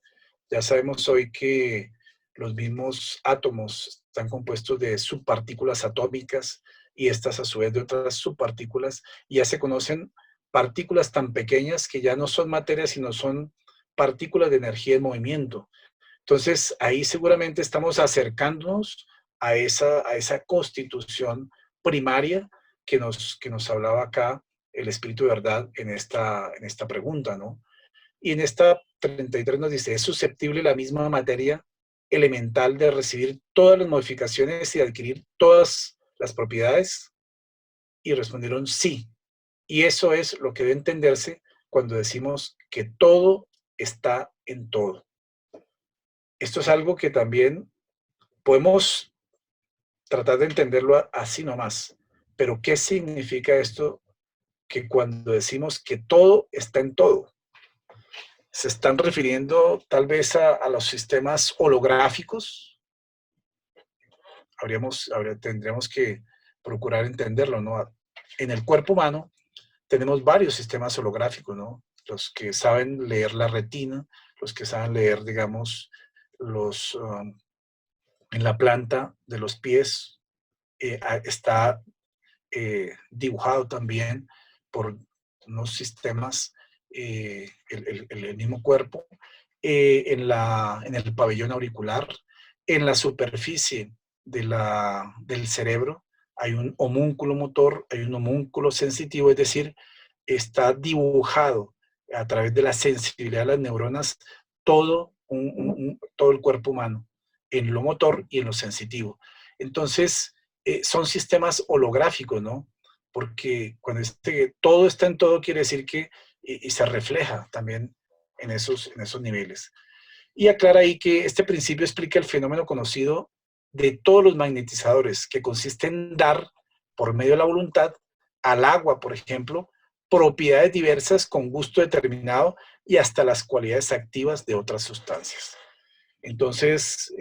Ya sabemos hoy que los mismos átomos están compuestos de subpartículas atómicas y estas a su vez de otras subpartículas, y ya se conocen partículas tan pequeñas que ya no son materia, sino son partículas de energía en movimiento. Entonces, ahí seguramente estamos acercándonos a esa constitución primaria que nos hablaba acá el Espíritu de Verdad en esta pregunta, ¿no? Y en esta 33 nos dice, ¿es susceptible la misma materia elemental de recibir todas las modificaciones y de adquirir todas las propiedades? Y respondieron sí. Y eso es lo que debe entenderse cuando decimos que todo está en todo. Esto es algo que también podemos tratar de entenderlo así nomás. Pero ¿qué significa esto? Que cuando decimos que todo está en todo, se están refiriendo tal vez a los sistemas holográficos. Tendríamos que procurar entenderlo, ¿no? En el cuerpo humano tenemos varios sistemas holográficos, ¿no? Los que saben leer la retina, los que saben leer, digamos, en la planta de los pies, está dibujado también por unos sistemas, el mismo cuerpo, en el pabellón auricular, en la superficie del cerebro, hay un homúnculo motor, hay un homúnculo sensitivo, es decir, está dibujado a través de la sensibilidad de las neuronas todo el cuerpo humano, en lo motor y en lo sensitivo. Entonces, son sistemas holográficos, ¿no? Porque cuando todo está en todo, quiere decir que y se refleja también en esos niveles. Y aclara ahí que este principio explica el fenómeno conocido de todos los magnetizadores, que consiste en dar, por medio de la voluntad, al agua, por ejemplo, propiedades diversas con gusto determinado y hasta las cualidades activas de otras sustancias. Entonces,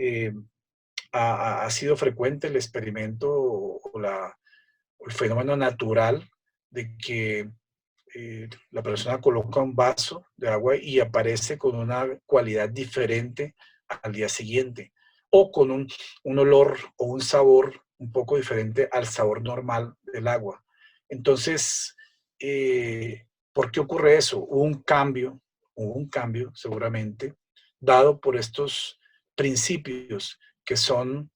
ha sido frecuente el experimento o el fenómeno natural de que la persona coloca un vaso de agua y aparece con una cualidad diferente al día siguiente, o con un olor o un sabor un poco diferente al sabor normal del agua. Entonces, ¿por qué ocurre eso? Hubo un cambio seguramente, dado por estos principios que son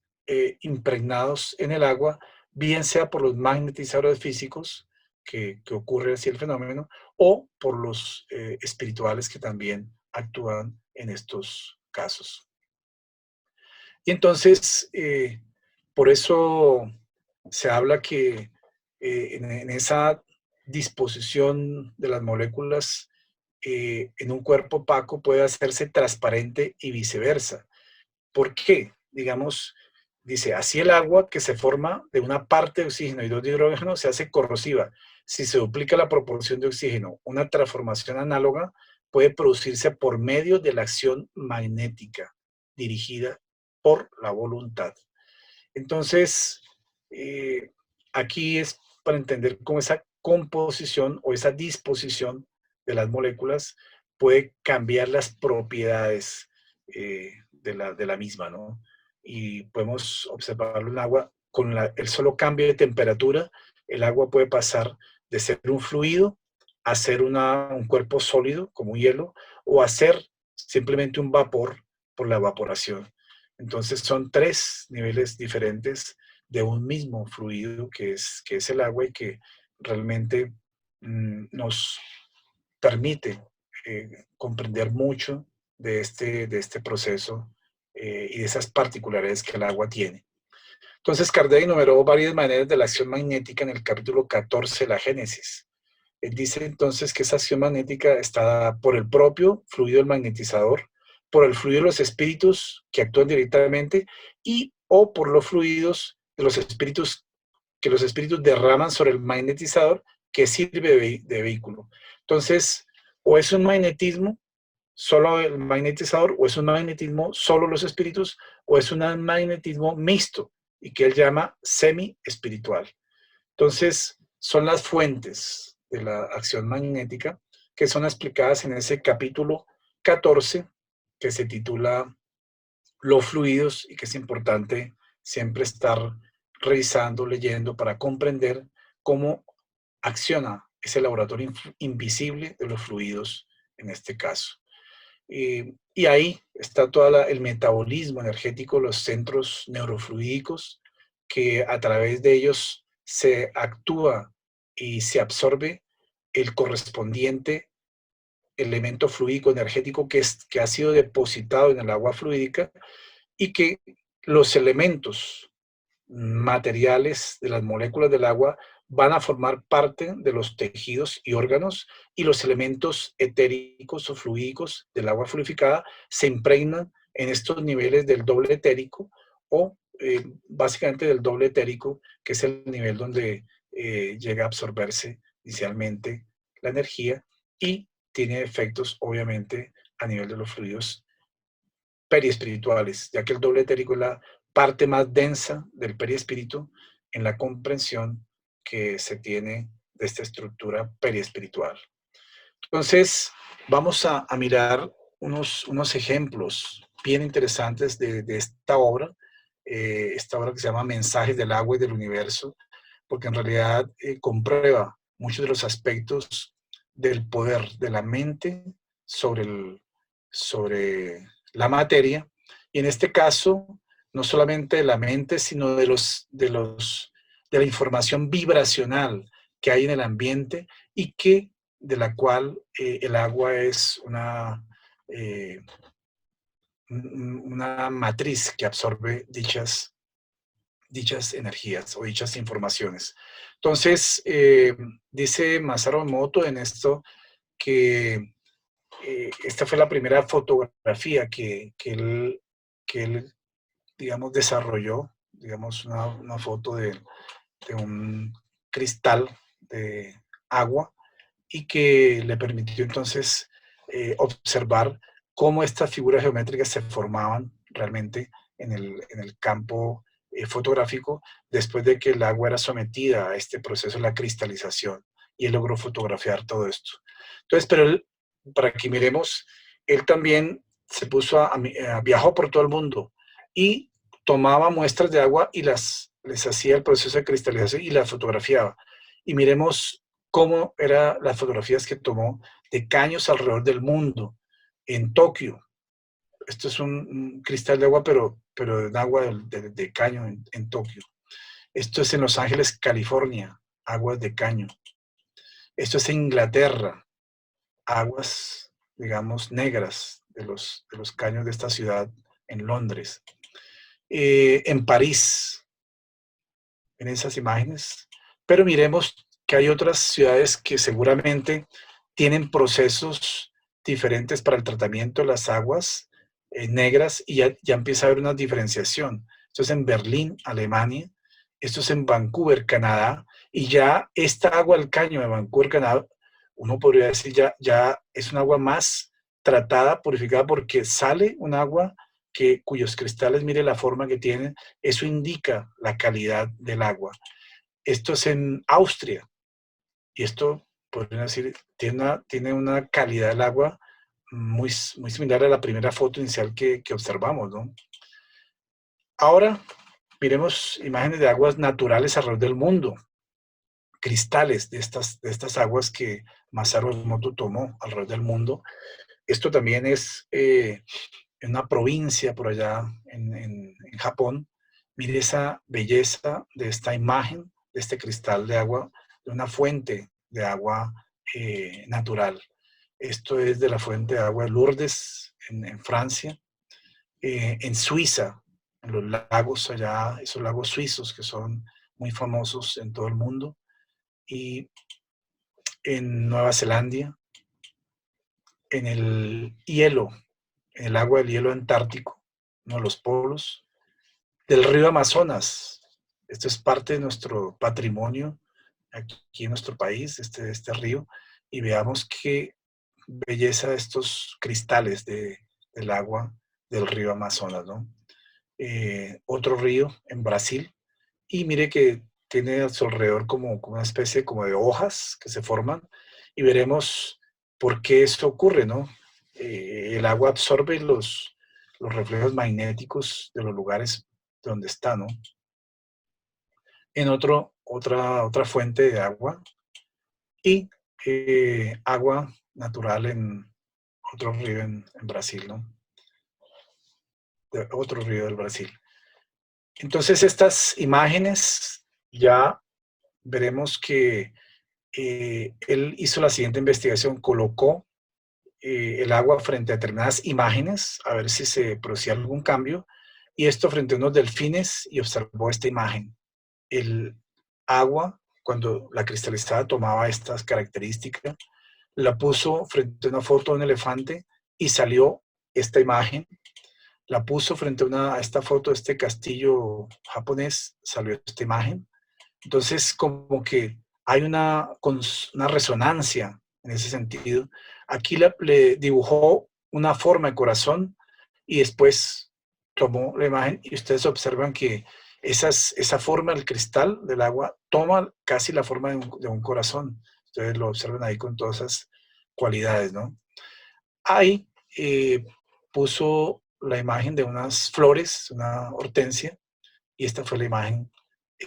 impregnados en el agua, bien sea por los magnetizadores físicos, que ocurre así el fenómeno, o por los espirituales que también actúan en estos casos. Y entonces, por eso se habla que en esa disposición de las moléculas en un cuerpo opaco puede hacerse transparente y viceversa. ¿Por qué? Digamos, dice, así el agua que se forma de una parte de oxígeno y 2 de hidrógeno se hace corrosiva. Si se duplica la proporción de oxígeno, una transformación análoga puede producirse por medio de la acción magnética dirigida por la voluntad. Entonces, Aquí es para entender cómo esa composición o esa disposición de las moléculas puede cambiar las propiedades de la misma, ¿no? Y podemos observarlo en agua con el solo cambio de temperatura. El agua puede pasar de ser un fluido a ser un cuerpo sólido como un hielo, o a ser simplemente un vapor por la evaporación. Entonces son 3 niveles diferentes de un mismo fluido que es el agua, y que realmente nos permite comprender mucho de este proceso y de esas particularidades que el agua tiene. Entonces, Kardec enumeró varias maneras de la acción magnética en el capítulo 14 de la Génesis. Él dice entonces que esa acción magnética está dada por el propio fluido del magnetizador, por el fluido de los espíritus que actúan directamente, y o por los fluidos de los espíritus que los espíritus derraman sobre el magnetizador, que sirve de vehículo. Entonces, o es un magnetismo solo el magnetizador, o es un magnetismo solo los espíritus, o es un magnetismo mixto, y que él llama semi-espiritual. Entonces, son las fuentes de la acción magnética que son explicadas en ese capítulo 14, que se titula Los fluidos, y que es importante siempre estar revisando, leyendo, para comprender cómo acciona ese laboratorio invisible de los fluidos en este caso. Y ahí está todo el metabolismo energético, los centros neurofluídicos, que a través de ellos se actúa y se absorbe el correspondiente elemento fluídico energético que ha sido depositado en el agua fluídica, y que los elementos materiales de las moléculas del agua van a formar parte de los tejidos y órganos, y los elementos etéricos o fluídicos del agua fluidificada se impregnan en estos niveles del doble etérico, o básicamente del doble etérico, que es el nivel donde llega a absorberse inicialmente la energía, y tiene efectos obviamente a nivel de los fluidos periespirituales, ya que el doble etérico es la parte más densa del periespíritu en la comprensión que se tiene de esta estructura periespiritual. Entonces, vamos a mirar unos ejemplos bien interesantes de esta obra que se llama Mensajes del Agua y del Universo, porque en realidad comprueba muchos de los aspectos del poder de la mente sobre la materia, y en este caso, no solamente de la mente, sino de la información vibracional que hay en el ambiente, y de la cual el agua es una matriz que absorbe dichas energías o dichas informaciones. Entonces, dice Masaru Emoto en esto que esta fue la primera fotografía que él, digamos, desarrolló, digamos, una foto de un cristal de agua, y que le permitió entonces observar cómo estas figuras geométricas se formaban realmente en el campo fotográfico, después de que el agua era sometida a este proceso de la cristalización, y él logró fotografiar todo esto. Entonces, pero él, para que miremos, él también se puso viajó por todo el mundo y tomaba muestras de agua y les hacía el proceso de cristalización y las fotografiaba. Y miremos cómo eran las fotografías que tomó de caños alrededor del mundo. En Tokio, esto es un cristal de agua, pero de agua de caño en Tokio. Esto es en Los Ángeles, California, aguas de caño. Esto es en Inglaterra, aguas, digamos, negras de los caños de esta ciudad, en Londres. En París, en esas imágenes. Pero miremos que hay otras ciudades que seguramente tienen procesos diferentes para el tratamiento de las aguas negras, y ya empieza a haber una diferenciación. Esto es en Berlín, Alemania. Esto es en Vancouver, Canadá. Y ya esta agua del caño de Vancouver, Canadá, uno podría decir ya es un agua más tratada, purificada, porque sale un agua cuyos cristales, mire la forma que tienen, eso indica la calidad del agua. Esto es en Austria, y esto, podrían decir, tiene una calidad del agua muy similar a la primera foto inicial que observamos, ¿no? Ahora, miremos imágenes de aguas naturales alrededor del mundo, cristales de estas aguas que Masaru Emoto tomó alrededor del mundo. Esto también es en una provincia por allá en Japón. Mire esa belleza de esta imagen, de este cristal de agua, de una fuente de agua natural. Esto es de la fuente de agua de Lourdes, en Francia. En Suiza, en los lagos allá, esos lagos suizos que son muy famosos en todo el mundo. Y en Nueva Zelanda, en el hielo, en el agua del hielo antártico, uno de los polos, del río Amazonas. Esto es parte de nuestro patrimonio aquí en nuestro país, este río, y veamos qué belleza de estos cristales del agua del río Amazonas, ¿no? Otro río en Brasil, y mire que tiene a su alrededor como una especie como de hojas que se forman, y veremos por qué eso ocurre, ¿no? El agua absorbe los reflejos magnéticos de los lugares donde está, ¿no? En otra fuente de agua, y agua natural en otro río en Brasil, ¿no? Otro río del Brasil. Entonces estas imágenes ya veremos que él hizo la siguiente investigación, colocó el agua frente a determinadas imágenes a ver si se producía algún cambio, y esto frente a unos delfines, y observó esta imagen. El agua, cuando la cristalizada tomaba estas características, la puso frente a una foto de un elefante y salió esta imagen. La puso frente a esta foto de este castillo japonés, salió esta imagen. Entonces, como que hay una resonancia en ese sentido. Aquí le dibujó una forma de corazón y después tomó la imagen, y ustedes observan que esa forma del cristal del agua toma casi la forma de un corazón. Ustedes lo observan ahí con todas esas cualidades, ¿no? Ahí puso la imagen de unas flores, una hortensia, y esta fue la imagen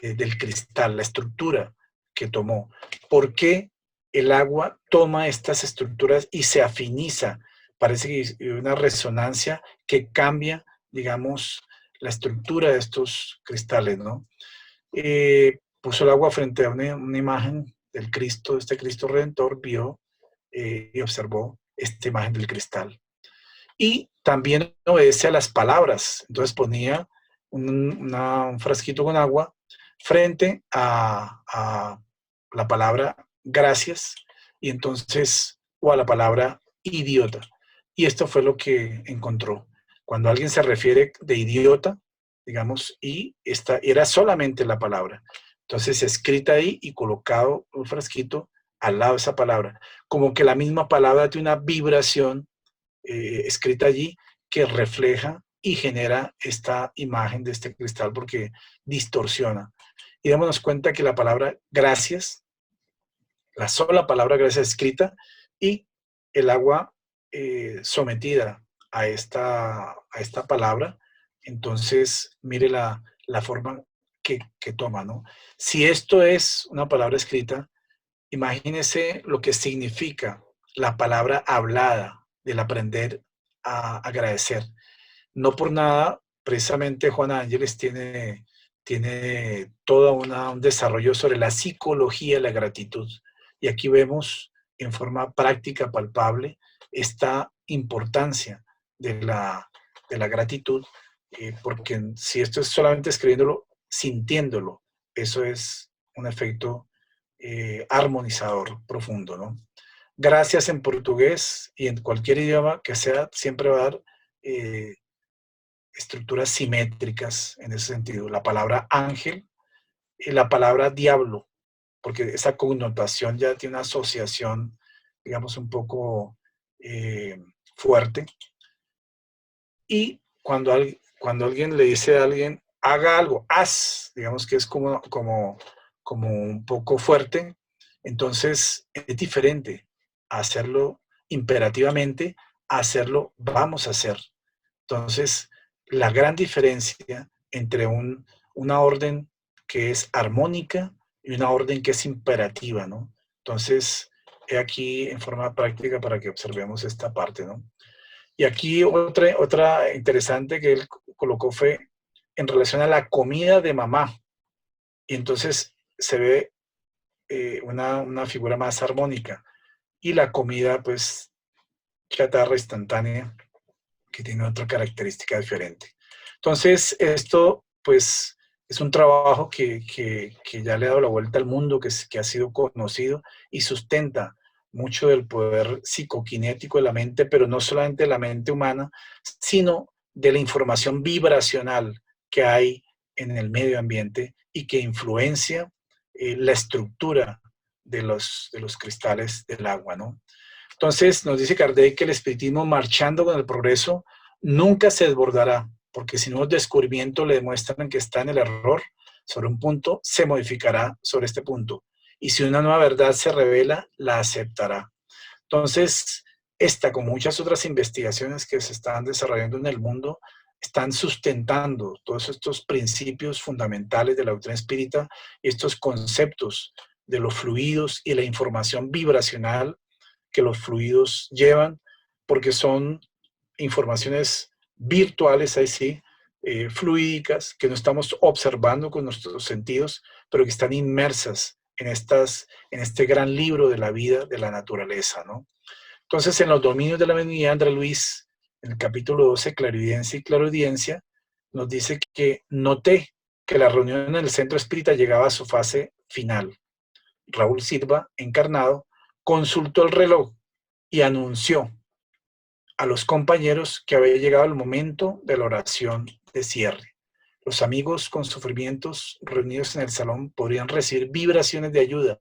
del cristal, la estructura que tomó. ¿Por qué el agua toma estas estructuras y se afiniza? Parece que hay una resonancia que cambia, digamos, la estructura de estos cristales, ¿no? Puso el agua frente a una imagen del Cristo, este Cristo Redentor, vio y observó esta imagen del cristal. Y también obedece a las palabras. Entonces ponía un frasquito con agua frente a la palabra gracias, y entonces, o a la palabra idiota. Y esto fue lo que encontró. Cuando alguien se refiere de idiota, digamos, y esta era solamente la palabra. Entonces, escrita ahí y colocado un frasquito al lado de esa palabra. Como que la misma palabra tiene una vibración escrita allí que refleja y genera esta imagen de este cristal, porque distorsiona. Y démonos cuenta que la palabra gracias, la sola palabra gracias escrita, y el agua sometida a esta palabra, entonces mire la forma que toma, ¿no? Si esto es una palabra escrita, imagínese lo que significa la palabra hablada, del aprender a agradecer. No por nada, precisamente Juan Ángeles tiene todo un desarrollo sobre la psicología de la gratitud. Y aquí vemos en forma práctica, palpable, esta importancia de la gratitud, porque si esto es solamente escribiéndolo, sintiéndolo, eso es un efecto armonizador profundo, ¿no? Gracias en portugués y en cualquier idioma que sea, siempre va a dar estructuras simétricas en ese sentido. La palabra ángel y la palabra diablo, porque esa connotación ya tiene una asociación, digamos, un poco fuerte. Y cuando alguien le dice a alguien, haga algo, haz, digamos que es como un poco fuerte, entonces es diferente a hacerlo imperativamente, a hacerlo vamos a hacer. Entonces, la gran diferencia entre una orden que es armónica y una orden que es imperativa, ¿no? Entonces, he aquí en forma práctica para que observemos esta parte, ¿no? Y aquí otra interesante que él colocó fue en relación a la comida de mamá. Y entonces se ve una figura más armónica. Y la comida, pues, chatarra instantánea, que tiene otra característica diferente. Entonces, esto, pues, es un trabajo que ya le ha dado la vuelta al mundo, que ha sido conocido y sustenta mucho del poder psicoquinético de la mente, pero no solamente de la mente humana, sino de la información vibracional que hay en el medio ambiente y que influencia la estructura de los cristales del agua, ¿no? Entonces, nos dice Kardec que el espiritismo, marchando con el progreso, nunca se desbordará, porque si nuevos descubrimientos le demuestran que está en el error sobre un punto, se modificará sobre este punto. Y si una nueva verdad se revela, la aceptará. Entonces, esta, como muchas otras investigaciones que se están desarrollando en el mundo, están sustentando todos estos principios fundamentales de la doctrina espírita, estos conceptos de los fluidos y la información vibracional que los fluidos llevan, porque son informaciones virtuales, ahí sí, fluídicas, que no estamos observando con nuestros sentidos, pero que están inmersas en este gran libro de la vida, de la naturaleza, ¿no? Entonces, en los dominios de la benignidad, André Luis, en el capítulo 12, Clarividencia y Claroaudiencia, nos dice que noté que la reunión en el centro espírita llegaba a su fase final. Raúl Silva, encarnado, consultó el reloj y anunció a los compañeros que había llegado el momento de la oración de cierre. Los amigos con sufrimientos reunidos en el salón podrían recibir vibraciones de ayuda,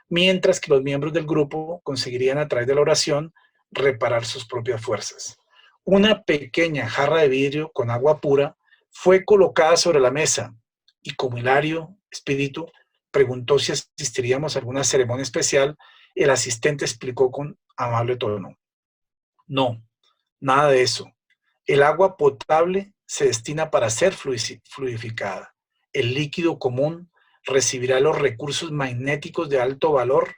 mientras que los miembros del grupo conseguirían a través de la oración reparar sus propias fuerzas. Una pequeña jarra de vidrio con agua pura fue colocada sobre la mesa y como Hilario, espíritu, preguntó si asistiríamos a alguna ceremonia especial, el asistente explicó con amable tono: no, nada de eso. El agua potable se destina para ser fluidificada. El líquido común recibirá los recursos magnéticos de alto valor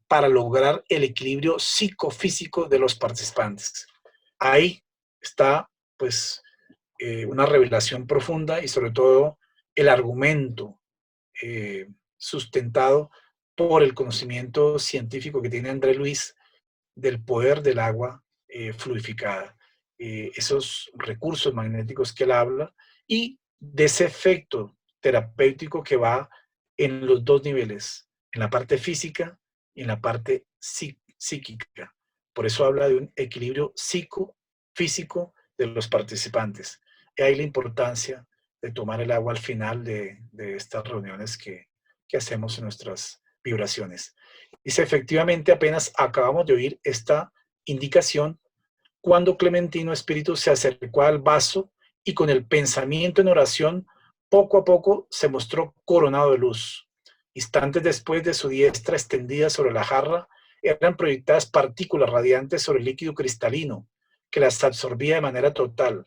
para lograr el equilibrio psicofísico de los participantes. Ahí está, pues, una revelación profunda y sobre todo el argumento sustentado por el conocimiento científico que tiene André Luis del poder del agua fluidificada. Esos recursos magnéticos que él habla y de ese efecto terapéutico que va en los dos niveles, en la parte física y en la parte psíquica. Por eso habla de un equilibrio psicofísico de los participantes. Y ahí la importancia de tomar el agua al final de estas reuniones que hacemos en nuestras vibraciones. Dice, efectivamente, apenas acabamos de oír esta indicación cuando Clementino Espíritu se acercó al vaso y con el pensamiento en oración, poco a poco se mostró coronado de luz. Instantes después de su diestra extendida sobre la jarra, eran proyectadas partículas radiantes sobre el líquido cristalino, que las absorbía de manera total.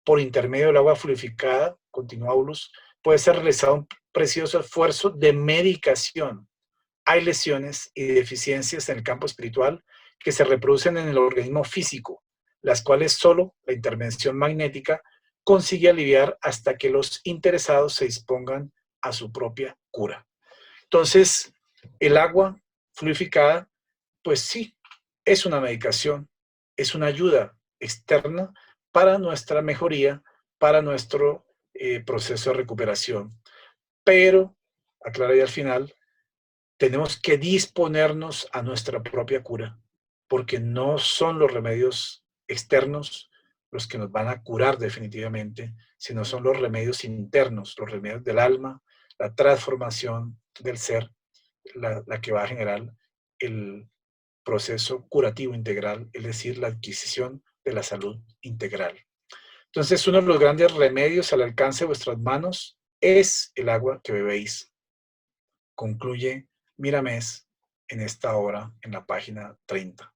Por intermedio del agua fluidificada, continuó Aulus, puede ser realizado un precioso esfuerzo de medicación. Hay lesiones y deficiencias en el campo espiritual que se reproducen en el organismo físico, las cuales solo la intervención magnética consigue aliviar hasta que los interesados se dispongan a su propia cura. Entonces, el agua fluidificada, pues sí, es una medicación, es una ayuda externa para nuestra mejoría, para nuestro proceso de recuperación. Pero, aclara ya al final, tenemos que disponernos a nuestra propia cura, porque no son los remedios externos los que nos van a curar definitivamente, sino son los remedios internos, los remedios del alma, la transformación del ser, la que va a generar el proceso curativo integral, es decir, la adquisición de la salud integral. Entonces, uno de los grandes remedios al alcance de vuestras manos es el agua que bebéis. Concluye Miramés en esta hora, en la página 30.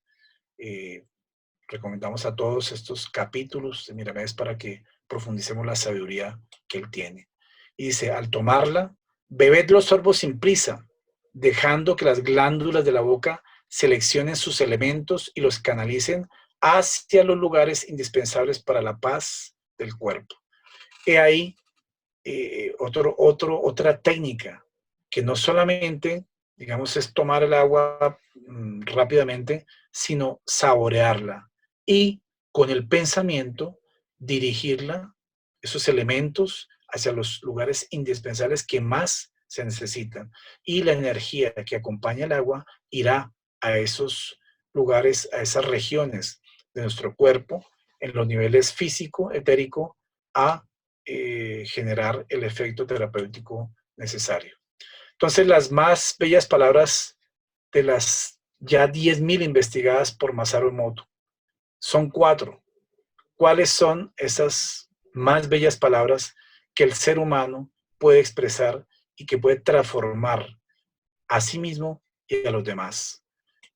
Recomendamos a todos estos capítulos de Miramés para que profundicemos la sabiduría que él tiene. Y dice, al tomarla, bebed los sorbos sin prisa, dejando que las glándulas de la boca seleccionen sus elementos y los canalicen hacia los lugares indispensables para la paz del cuerpo. He ahí otra técnica, que no solamente, digamos, es tomar el agua rápidamente, sino saborearla y con el pensamiento dirigirla, esos elementos, hacia los lugares indispensables que más se necesitan. Y la energía que acompaña el agua irá a esos lugares, a esas regiones de nuestro cuerpo, en los niveles físico, etérico, a generar el efecto terapéutico necesario. Entonces, las más bellas palabras de las ya 10.000 investigadas por Masaru Emoto son 4. ¿Cuáles son esas más bellas palabras que el ser humano puede expresar y que puede transformar a sí mismo y a los demás?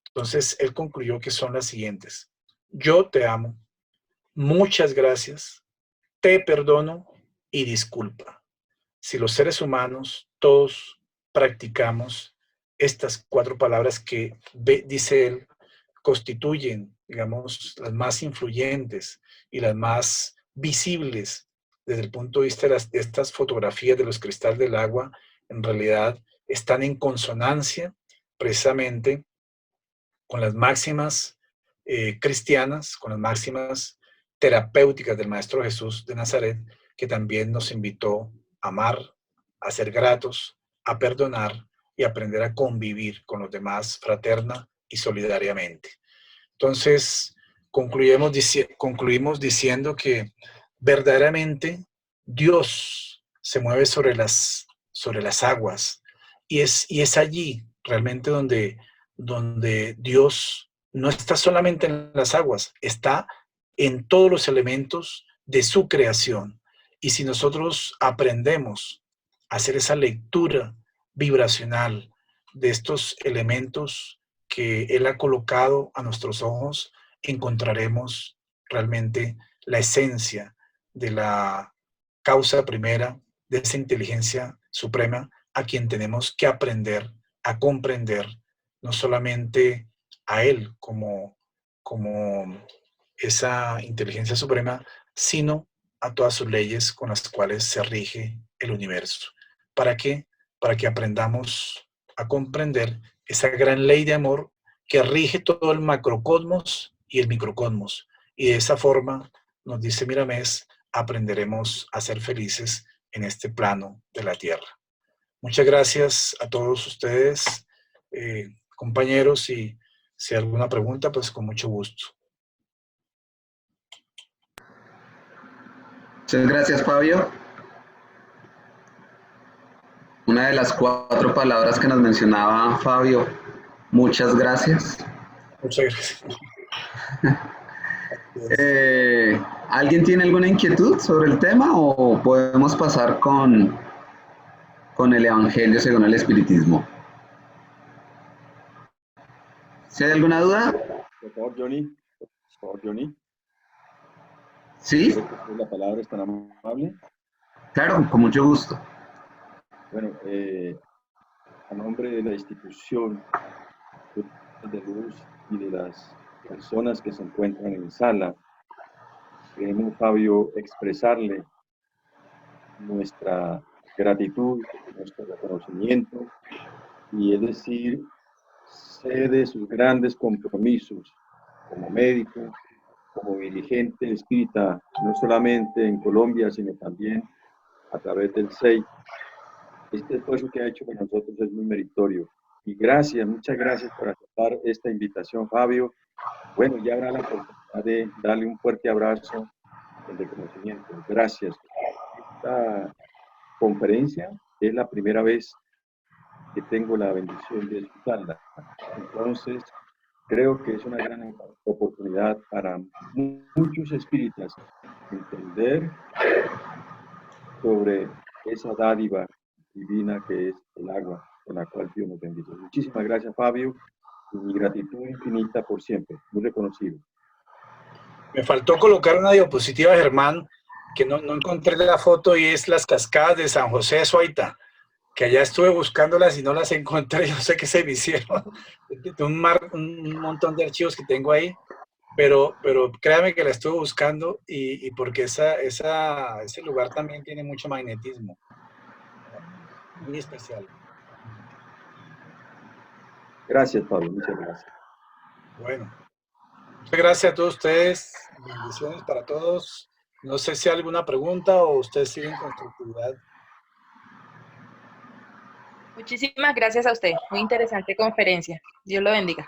Entonces, él concluyó que son las siguientes: yo te amo, muchas gracias, te perdono y disculpa. Si los seres humanos, todos practicamos estas 4 palabras que, dice él, constituyen, digamos, las más influyentes y las más visibles desde el punto de vista de estas fotografías de los cristales del agua, en realidad están en consonancia precisamente con las máximas cristianas, con las máximas terapéuticas del Maestro Jesús de Nazaret, que también nos invitó a amar, a ser gratos, a perdonar y aprender a convivir con los demás fraterna y solidariamente. Entonces, concluimos diciendo que verdaderamente Dios se mueve sobre las aguas y es allí realmente donde Dios no está solamente en las aguas, está en todos los elementos de su creación. Y si nosotros aprendemos a hacer esa lectura vibracional de estos elementos que Él ha colocado a nuestros ojos, encontraremos realmente la esencia de la causa primera, de esa inteligencia suprema a quien tenemos que aprender a comprender, no solamente a Él como esa inteligencia suprema, sino a todas sus leyes con las cuales se rige el universo. ¿Para qué? Para que aprendamos a comprender esa gran ley de amor que rige todo el macrocosmos y el microcosmos. Y de esa forma, nos dice Miramés, aprenderemos a ser felices en este plano de la Tierra. Muchas gracias a todos ustedes, compañeros, y si hay alguna pregunta, pues con mucho gusto. Muchas gracias, Fabio. Una de las 4 palabras que nos mencionaba Fabio, muchas gracias. Muchas gracias. ¿Alguien tiene alguna inquietud sobre el tema o podemos pasar con el Evangelio según el Espiritismo? ¿Si hay alguna duda? Por favor, Johnny. ¿Sí? La palabra es tan amable. Claro, con mucho gusto. Bueno, a nombre de la institución de luz y de las personas que se encuentran en sala, queremos, Fabio, expresarle nuestra gratitud, nuestro reconocimiento, y es decir, sé de sus grandes compromisos como médico, como dirigente espírita, no solamente en Colombia, sino también a través del SEI. Este esfuerzo que ha hecho con nosotros es muy meritorio. Y gracias, muchas gracias por aceptar esta invitación, Fabio. Bueno, ya habrá la oportunidad de darle un fuerte abrazo en reconocimiento. Gracias. Esta conferencia es la primera vez que tengo la bendición de escucharla. Entonces, Creo que es una gran oportunidad para muchos espíritas entender sobre esa dádiva divina que es el agua con la cual Dios nos bendice. Muchísimas gracias, Fabio, y mi gratitud infinita por siempre, muy reconocido. Me faltó colocar una diapositiva, Germán, que no encontré la foto, y es las cascadas de San José de Suaita, que allá estuve buscándolas y no las encontré. Yo sé que se me hicieron de un montón de archivos que tengo ahí, pero créame que la estuve buscando, y porque ese lugar también tiene mucho magnetismo, muy especial. Gracias, Pablo, muchas gracias. Bueno, muchas gracias a todos ustedes, bendiciones para todos. No sé si hay alguna pregunta o ustedes siguen con su actividad. Muchísimas gracias a usted. Muy interesante conferencia. Dios lo bendiga.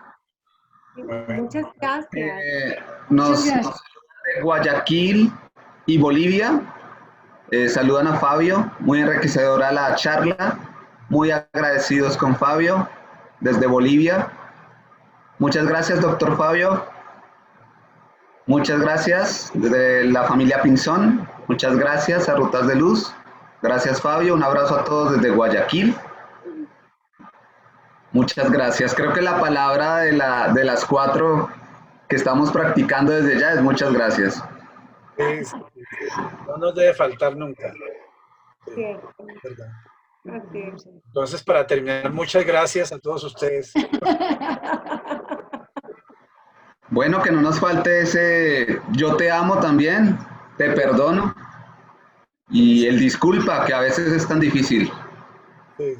Bueno. Muchas gracias. Nos de Guayaquil y Bolivia saludan a Fabio, muy enriquecedora la charla, muy agradecidos con Fabio desde Bolivia. Muchas gracias, doctor Fabio. Muchas gracias desde la familia Pinzón. Muchas gracias a Rutas de Luz. Gracias, Fabio. Un abrazo a todos desde Guayaquil. Muchas gracias. Creo que la palabra de las 4 que estamos practicando desde ya es muchas gracias. Sí. No nos debe faltar nunca. Sí, verdad. Entonces, para terminar, muchas gracias a todos ustedes. Bueno, que no nos falte ese yo te amo también, te perdono, y el disculpa, que a veces es tan difícil. Sí.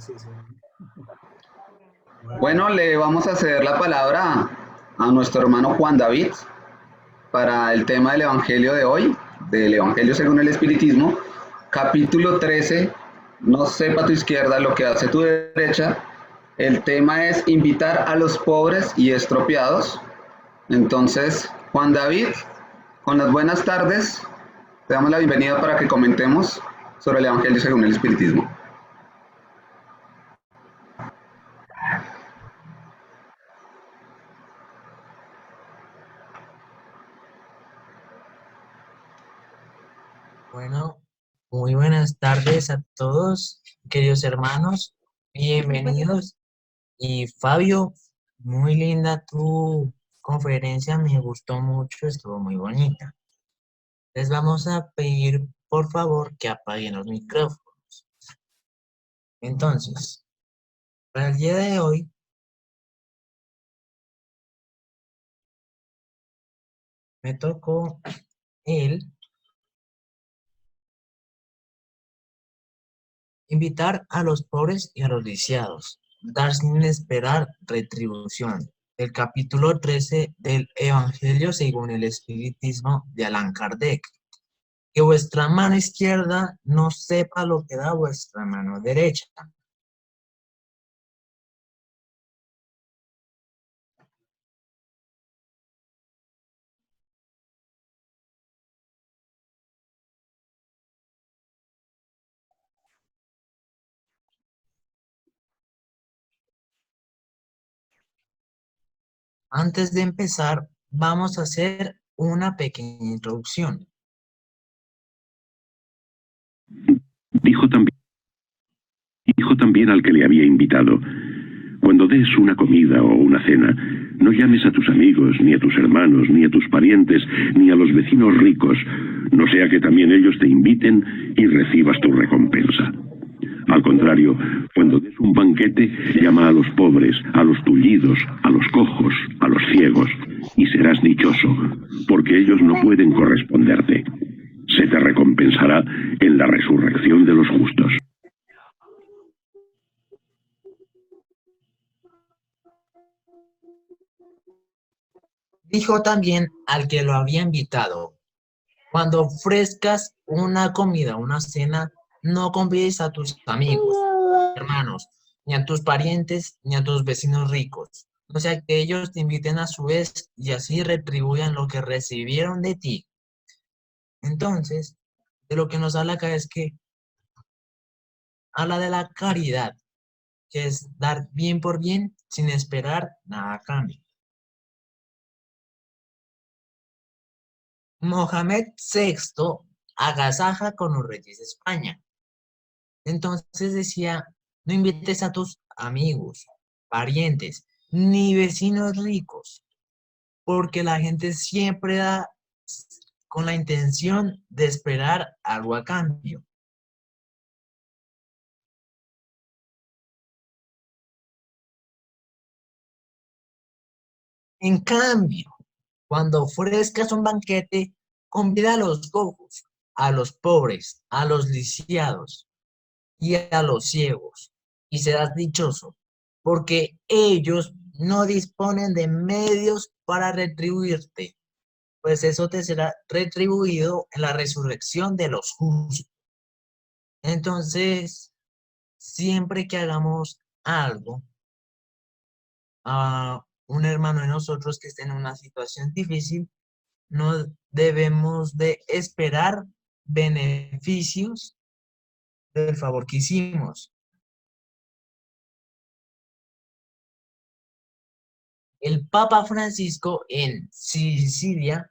Bueno, le vamos a ceder la palabra a nuestro hermano Juan David para el tema del Evangelio de hoy, del Evangelio según el Espiritismo, capítulo 13, no sepa tu izquierda lo que hace tu derecha. El tema es invitar a los pobres y estropeados. Entonces, Juan David, con las buenas tardes, te damos la bienvenida para que comentemos sobre el Evangelio según el Espiritismo. Bueno, muy buenas tardes a todos, queridos hermanos, bienvenidos. Y Fabio, muy linda tu conferencia, me gustó mucho, estuvo muy bonita. Les vamos a pedir, por favor, que apaguen los micrófonos. Entonces, para el día de hoy, me tocó el invitar a los pobres y a los lisiados, dar sin esperar retribución. El capítulo 13 del Evangelio según el Espiritismo de Allan Kardec. Que vuestra mano izquierda no sepa lo que da vuestra mano derecha. Antes de empezar, vamos a hacer una pequeña introducción. Dijo también al que le había invitado: cuando des una comida o una cena, no llames a tus amigos, ni a tus hermanos, ni a tus parientes, ni a los vecinos ricos, no sea que también ellos te inviten y recibas tu recompensa. Al contrario, cuando des un banquete, llama a los pobres, a los tullidos, a los cojos, a los ciegos, y serás dichoso, porque ellos no pueden corresponderte. Se te recompensará en la resurrección de los justos. Dijo también al que lo había invitado: cuando ofrezcas una comida o una cena, no convides a tus amigos, hermanos, ni a tus parientes, ni a tus vecinos ricos, no sea que ellos te inviten a su vez y así retribuyan lo que recibieron de ti. Entonces, de lo que nos habla acá es que habla de la caridad, que es dar bien por bien sin esperar nada a cambio. Mohamed VI agasaja con los reyes de España. Entonces decía, no invites a tus amigos, parientes, ni vecinos ricos, porque la gente siempre da con la intención de esperar algo a cambio. En cambio, cuando ofrezcas un banquete, convida a los cojos, a los pobres, a los lisiados y a los ciegos, y serás dichoso, porque ellos no disponen de medios para retribuirte, pues eso te será retribuido en la resurrección de los justos. Entonces, siempre que hagamos algo a un hermano de nosotros que esté en una situación difícil, no debemos de esperar beneficios del favor que hicimos. El Papa Francisco en Sicilia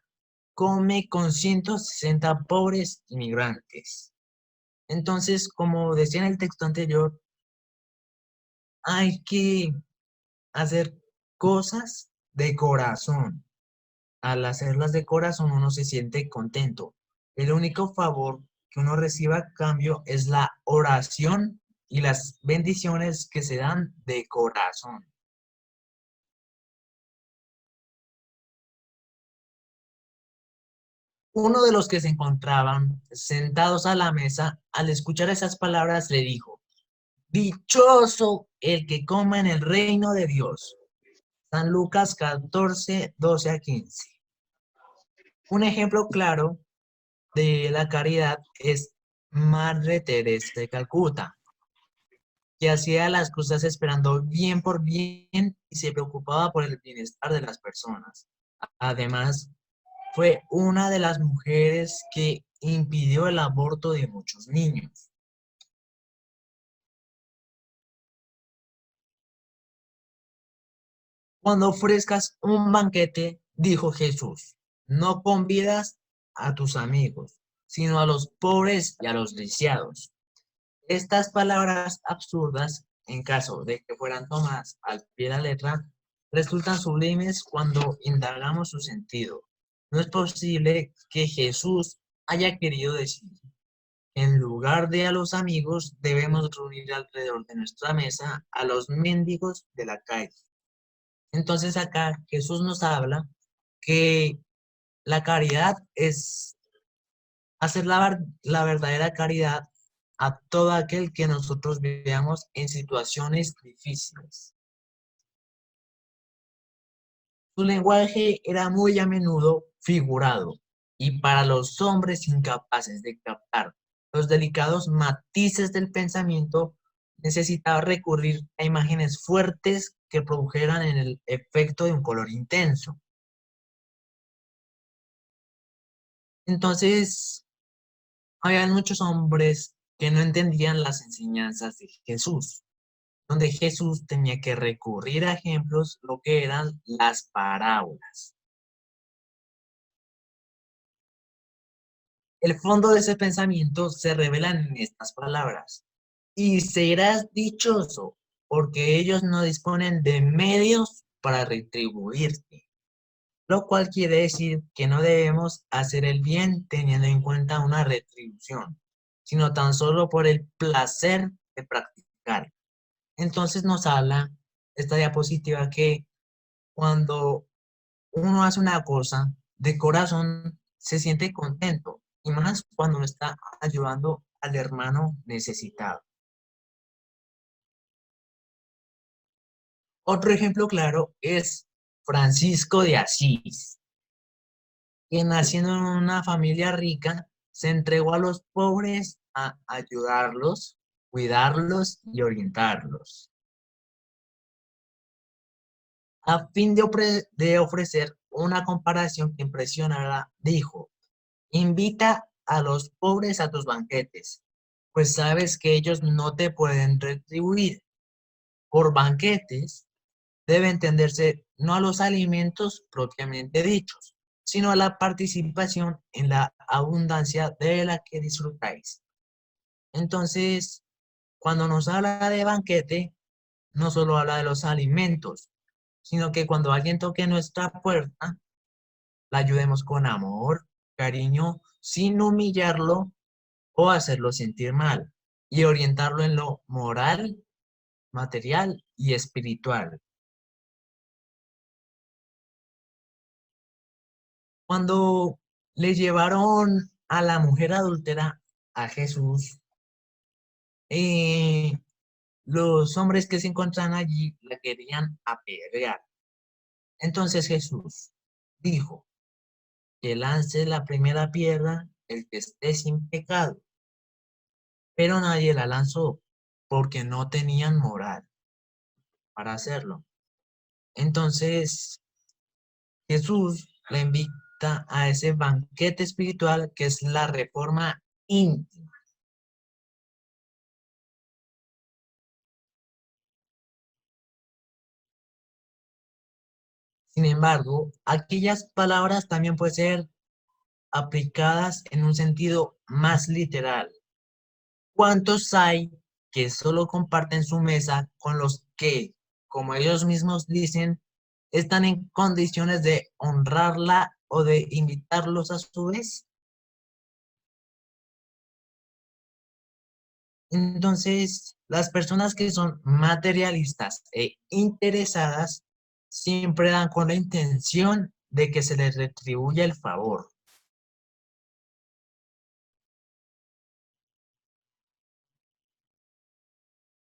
come con 160 pobres inmigrantes. Entonces, como decía en el texto anterior, hay que hacer cosas de corazón. Al hacerlas de corazón uno se siente contento. El único favor que uno recibe a cambio es la oración y las bendiciones que se dan de corazón. Uno de los que se encontraban sentados a la mesa, al escuchar esas palabras, le dijo, dichoso el que coma en el reino de Dios. San Lucas 14, 12 a 15. Un ejemplo claro de la caridad es Madre Teresa de Calcuta, que hacía las cosas esperando bien por bien y se preocupaba por el bienestar de las personas. Además, fue una de las mujeres que impidió el aborto de muchos niños. Cuando ofrezcas un banquete, dijo Jesús, no convidas a tus amigos, sino a los pobres y a los lisiados. Estas palabras absurdas, en caso de que fueran tomadas al pie de la letra, resultan sublimes cuando indagamos su sentido. No es posible que Jesús haya querido decir que en lugar de a los amigos debemos reunir alrededor de nuestra mesa a los mendigos de la calle. Entonces acá Jesús nos habla que la caridad es hacer la verdadera caridad a todo aquel que nosotros veamos en situaciones difíciles. Su lenguaje era muy a menudo figurado y para los hombres incapaces de captar los delicados matices del pensamiento necesitaba recurrir a imágenes fuertes que produjeran en el efecto de un color intenso. Entonces, había muchos hombres que no entendían las enseñanzas de Jesús, donde Jesús tenía que recurrir a ejemplos, lo que eran las parábolas. El fondo de ese pensamiento se revela en estas palabras. Y serás dichoso, porque ellos no disponen de medios para retribuirte. Lo cual quiere decir que no debemos hacer el bien teniendo en cuenta una retribución, sino tan solo por el placer de practicar. Entonces nos habla esta diapositiva que cuando uno hace una cosa de corazón se siente contento, y más cuando está ayudando al hermano necesitado. Otro ejemplo claro es Francisco de Asís, quien naciendo en una familia rica se entregó a los pobres a ayudarlos, cuidarlos y orientarlos. A fin de ofrecer una comparación que impresionara, dijo, invita a los pobres a tus banquetes, pues sabes que ellos no te pueden retribuir. Por banquetes debe entenderse no a los alimentos propiamente dichos, sino a la participación en la abundancia de la que disfrutáis. Entonces, cuando nos habla de banquete, no solo habla de los alimentos, sino que cuando alguien toque nuestra puerta, la ayudemos con amor, cariño, sin humillarlo o hacerlo sentir mal, y orientarlo en lo moral, material y espiritual. Cuando le llevaron a la mujer adúltera a Jesús, los hombres que se encuentran allí la querían apedrear. Entonces Jesús dijo que lance la primera piedra el que esté sin pecado. Pero nadie la lanzó porque no tenían moral para hacerlo. Entonces Jesús le invita a ese banquete espiritual que es la reforma íntima. Sin embargo, aquellas palabras también pueden ser aplicadas en un sentido más literal. ¿Cuántos hay que solo comparten su mesa con los que, como ellos mismos dicen, están en condiciones de honrarla o de invitarlos a su vez? Entonces, las personas que son materialistas e interesadas siempre dan con la intención de que se les retribuya el favor.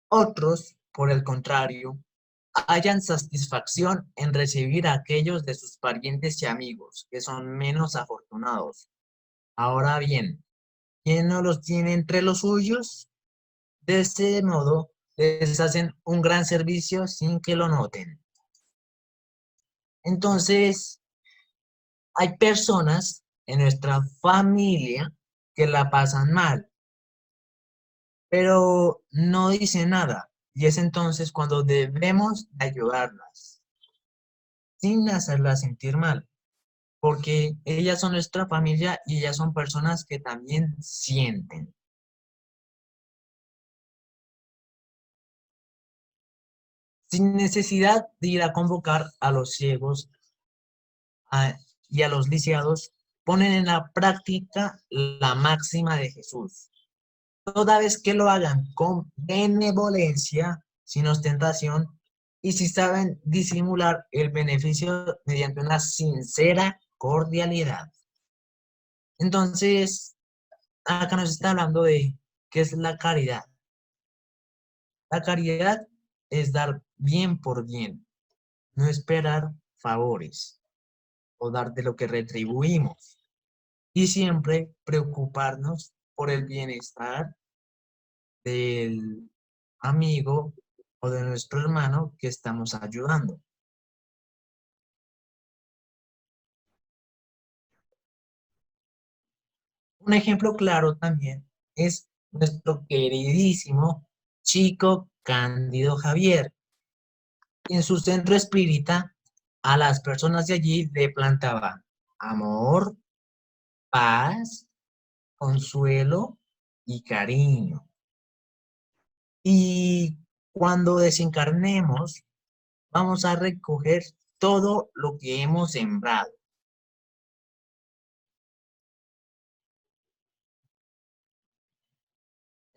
Otros, por el contrario, hallan satisfacción en recibir a aquellos de sus parientes y amigos que son menos afortunados. Ahora bien, ¿quién no los tiene entre los suyos? De ese modo, les hacen un gran servicio sin que lo noten. Entonces, hay personas en nuestra familia que la pasan mal, pero no dicen nada. Y es entonces cuando debemos ayudarlas, sin hacerlas sentir mal, porque ellas son nuestra familia y ellas son personas que también sienten. Sin necesidad de ir a convocar a los ciegos y a los lisiados, ponen en la práctica la máxima de Jesús. Toda vez que lo hagan con benevolencia, sin ostentación, y si saben disimular el beneficio mediante una sincera cordialidad. Entonces, acá nos está hablando de qué es la caridad. La caridad es dar bien por bien, no esperar favores o dar de lo que retribuimos, y siempre preocuparnos por el bienestar del amigo o de nuestro hermano que estamos ayudando. Un ejemplo claro también es nuestro queridísimo Chico Cándido Javier. En su centro espírita, a las personas de allí le plantaba amor, paz, consuelo y cariño. Y cuando desencarnemos, vamos a recoger todo lo que hemos sembrado.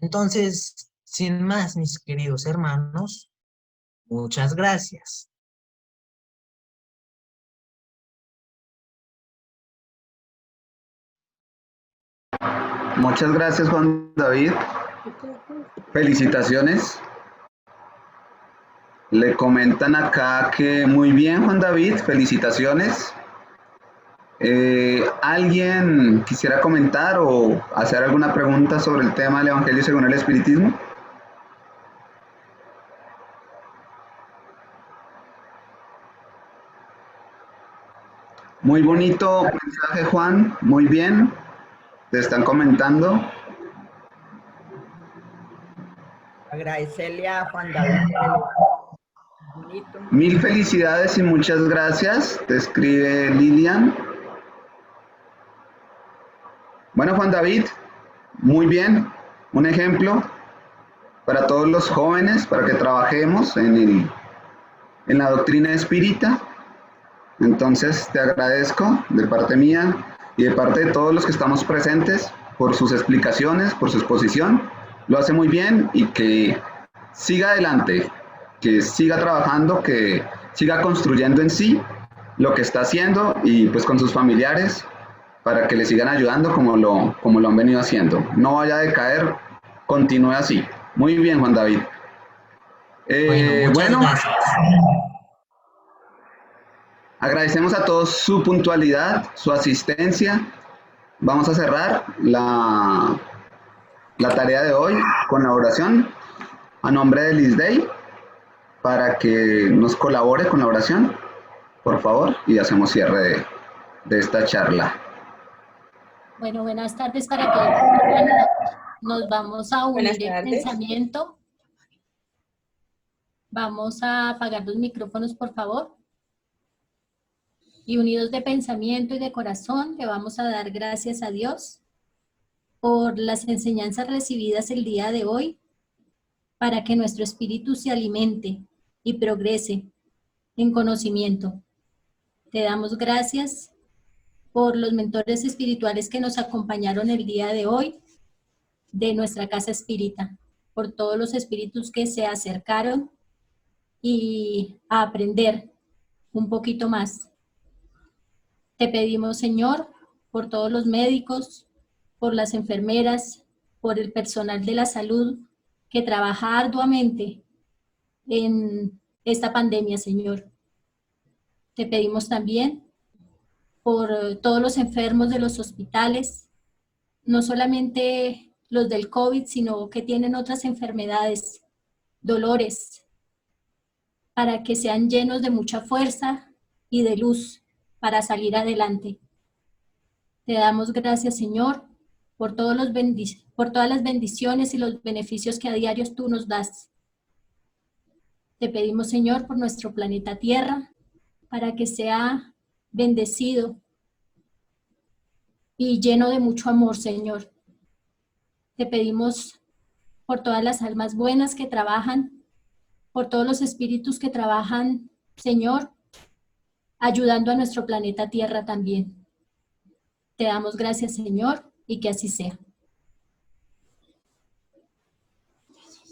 Entonces, sin más, mis queridos hermanos, muchas gracias. Muchas gracias, Juan David. Felicitaciones. Le comentan acá que muy bien, Juan David, felicitaciones. ¿Alguien quisiera comentar o hacer alguna pregunta sobre el tema del Evangelio según el Espiritismo? Muy bonito mensaje, Juan, muy bien. Te están comentando. Agradecerle a Juan David por el bonito. Mil felicidades y muchas gracias. Te escribe Lilian. Bueno, Juan David, muy bien. Un ejemplo para todos los jóvenes, para que trabajemos en la doctrina espírita. Entonces, te agradezco de parte mía y de parte de todos los que estamos presentes por sus explicaciones, por su exposición. Lo hace muy bien y que siga adelante, que siga trabajando, que siga construyendo en sí lo que está haciendo y pues con sus familiares para que le sigan ayudando como lo han venido haciendo. No vaya a decaer, continúe así. Muy bien, Juan David. Muchas gracias. Agradecemos a todos su puntualidad, su asistencia. Vamos a cerrar la tarea de hoy con la oración a nombre de Liz Day para que nos colabore con la oración, por favor, y hacemos cierre de esta charla. Bueno, buenas tardes para todos. Nos vamos a unir en pensamiento. Vamos a apagar los micrófonos, por favor. Y unidos de pensamiento y de corazón, le vamos a dar gracias a Dios por las enseñanzas recibidas el día de hoy, para que nuestro espíritu se alimente y progrese en conocimiento. Te damos gracias por los mentores espirituales que nos acompañaron el día de hoy de nuestra casa espírita, por todos los espíritus que se acercaron y a aprender un poquito más. Te pedimos, Señor, por todos los médicos, por las enfermeras, por el personal de la salud que trabaja arduamente en esta pandemia, Señor. Te pedimos también por todos los enfermos de los hospitales, no solamente los del COVID, sino que tienen otras enfermedades, dolores, para que sean llenos de mucha fuerza y de luz para salir adelante. Te damos gracias, Señor, por todas las bendiciones y los beneficios que a diario tú nos das. Te pedimos, Señor, por nuestro planeta Tierra, para que sea bendecido y lleno de mucho amor, Señor. Te pedimos por todas las almas buenas que trabajan, por todos los espíritus que trabajan, Señor, ayudando a nuestro planeta Tierra también. Te damos gracias, Señor, y que así sea.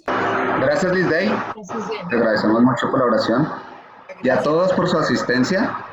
Gracias, Liz Day. Te agradecemos mucho por la oración y a todos por su asistencia.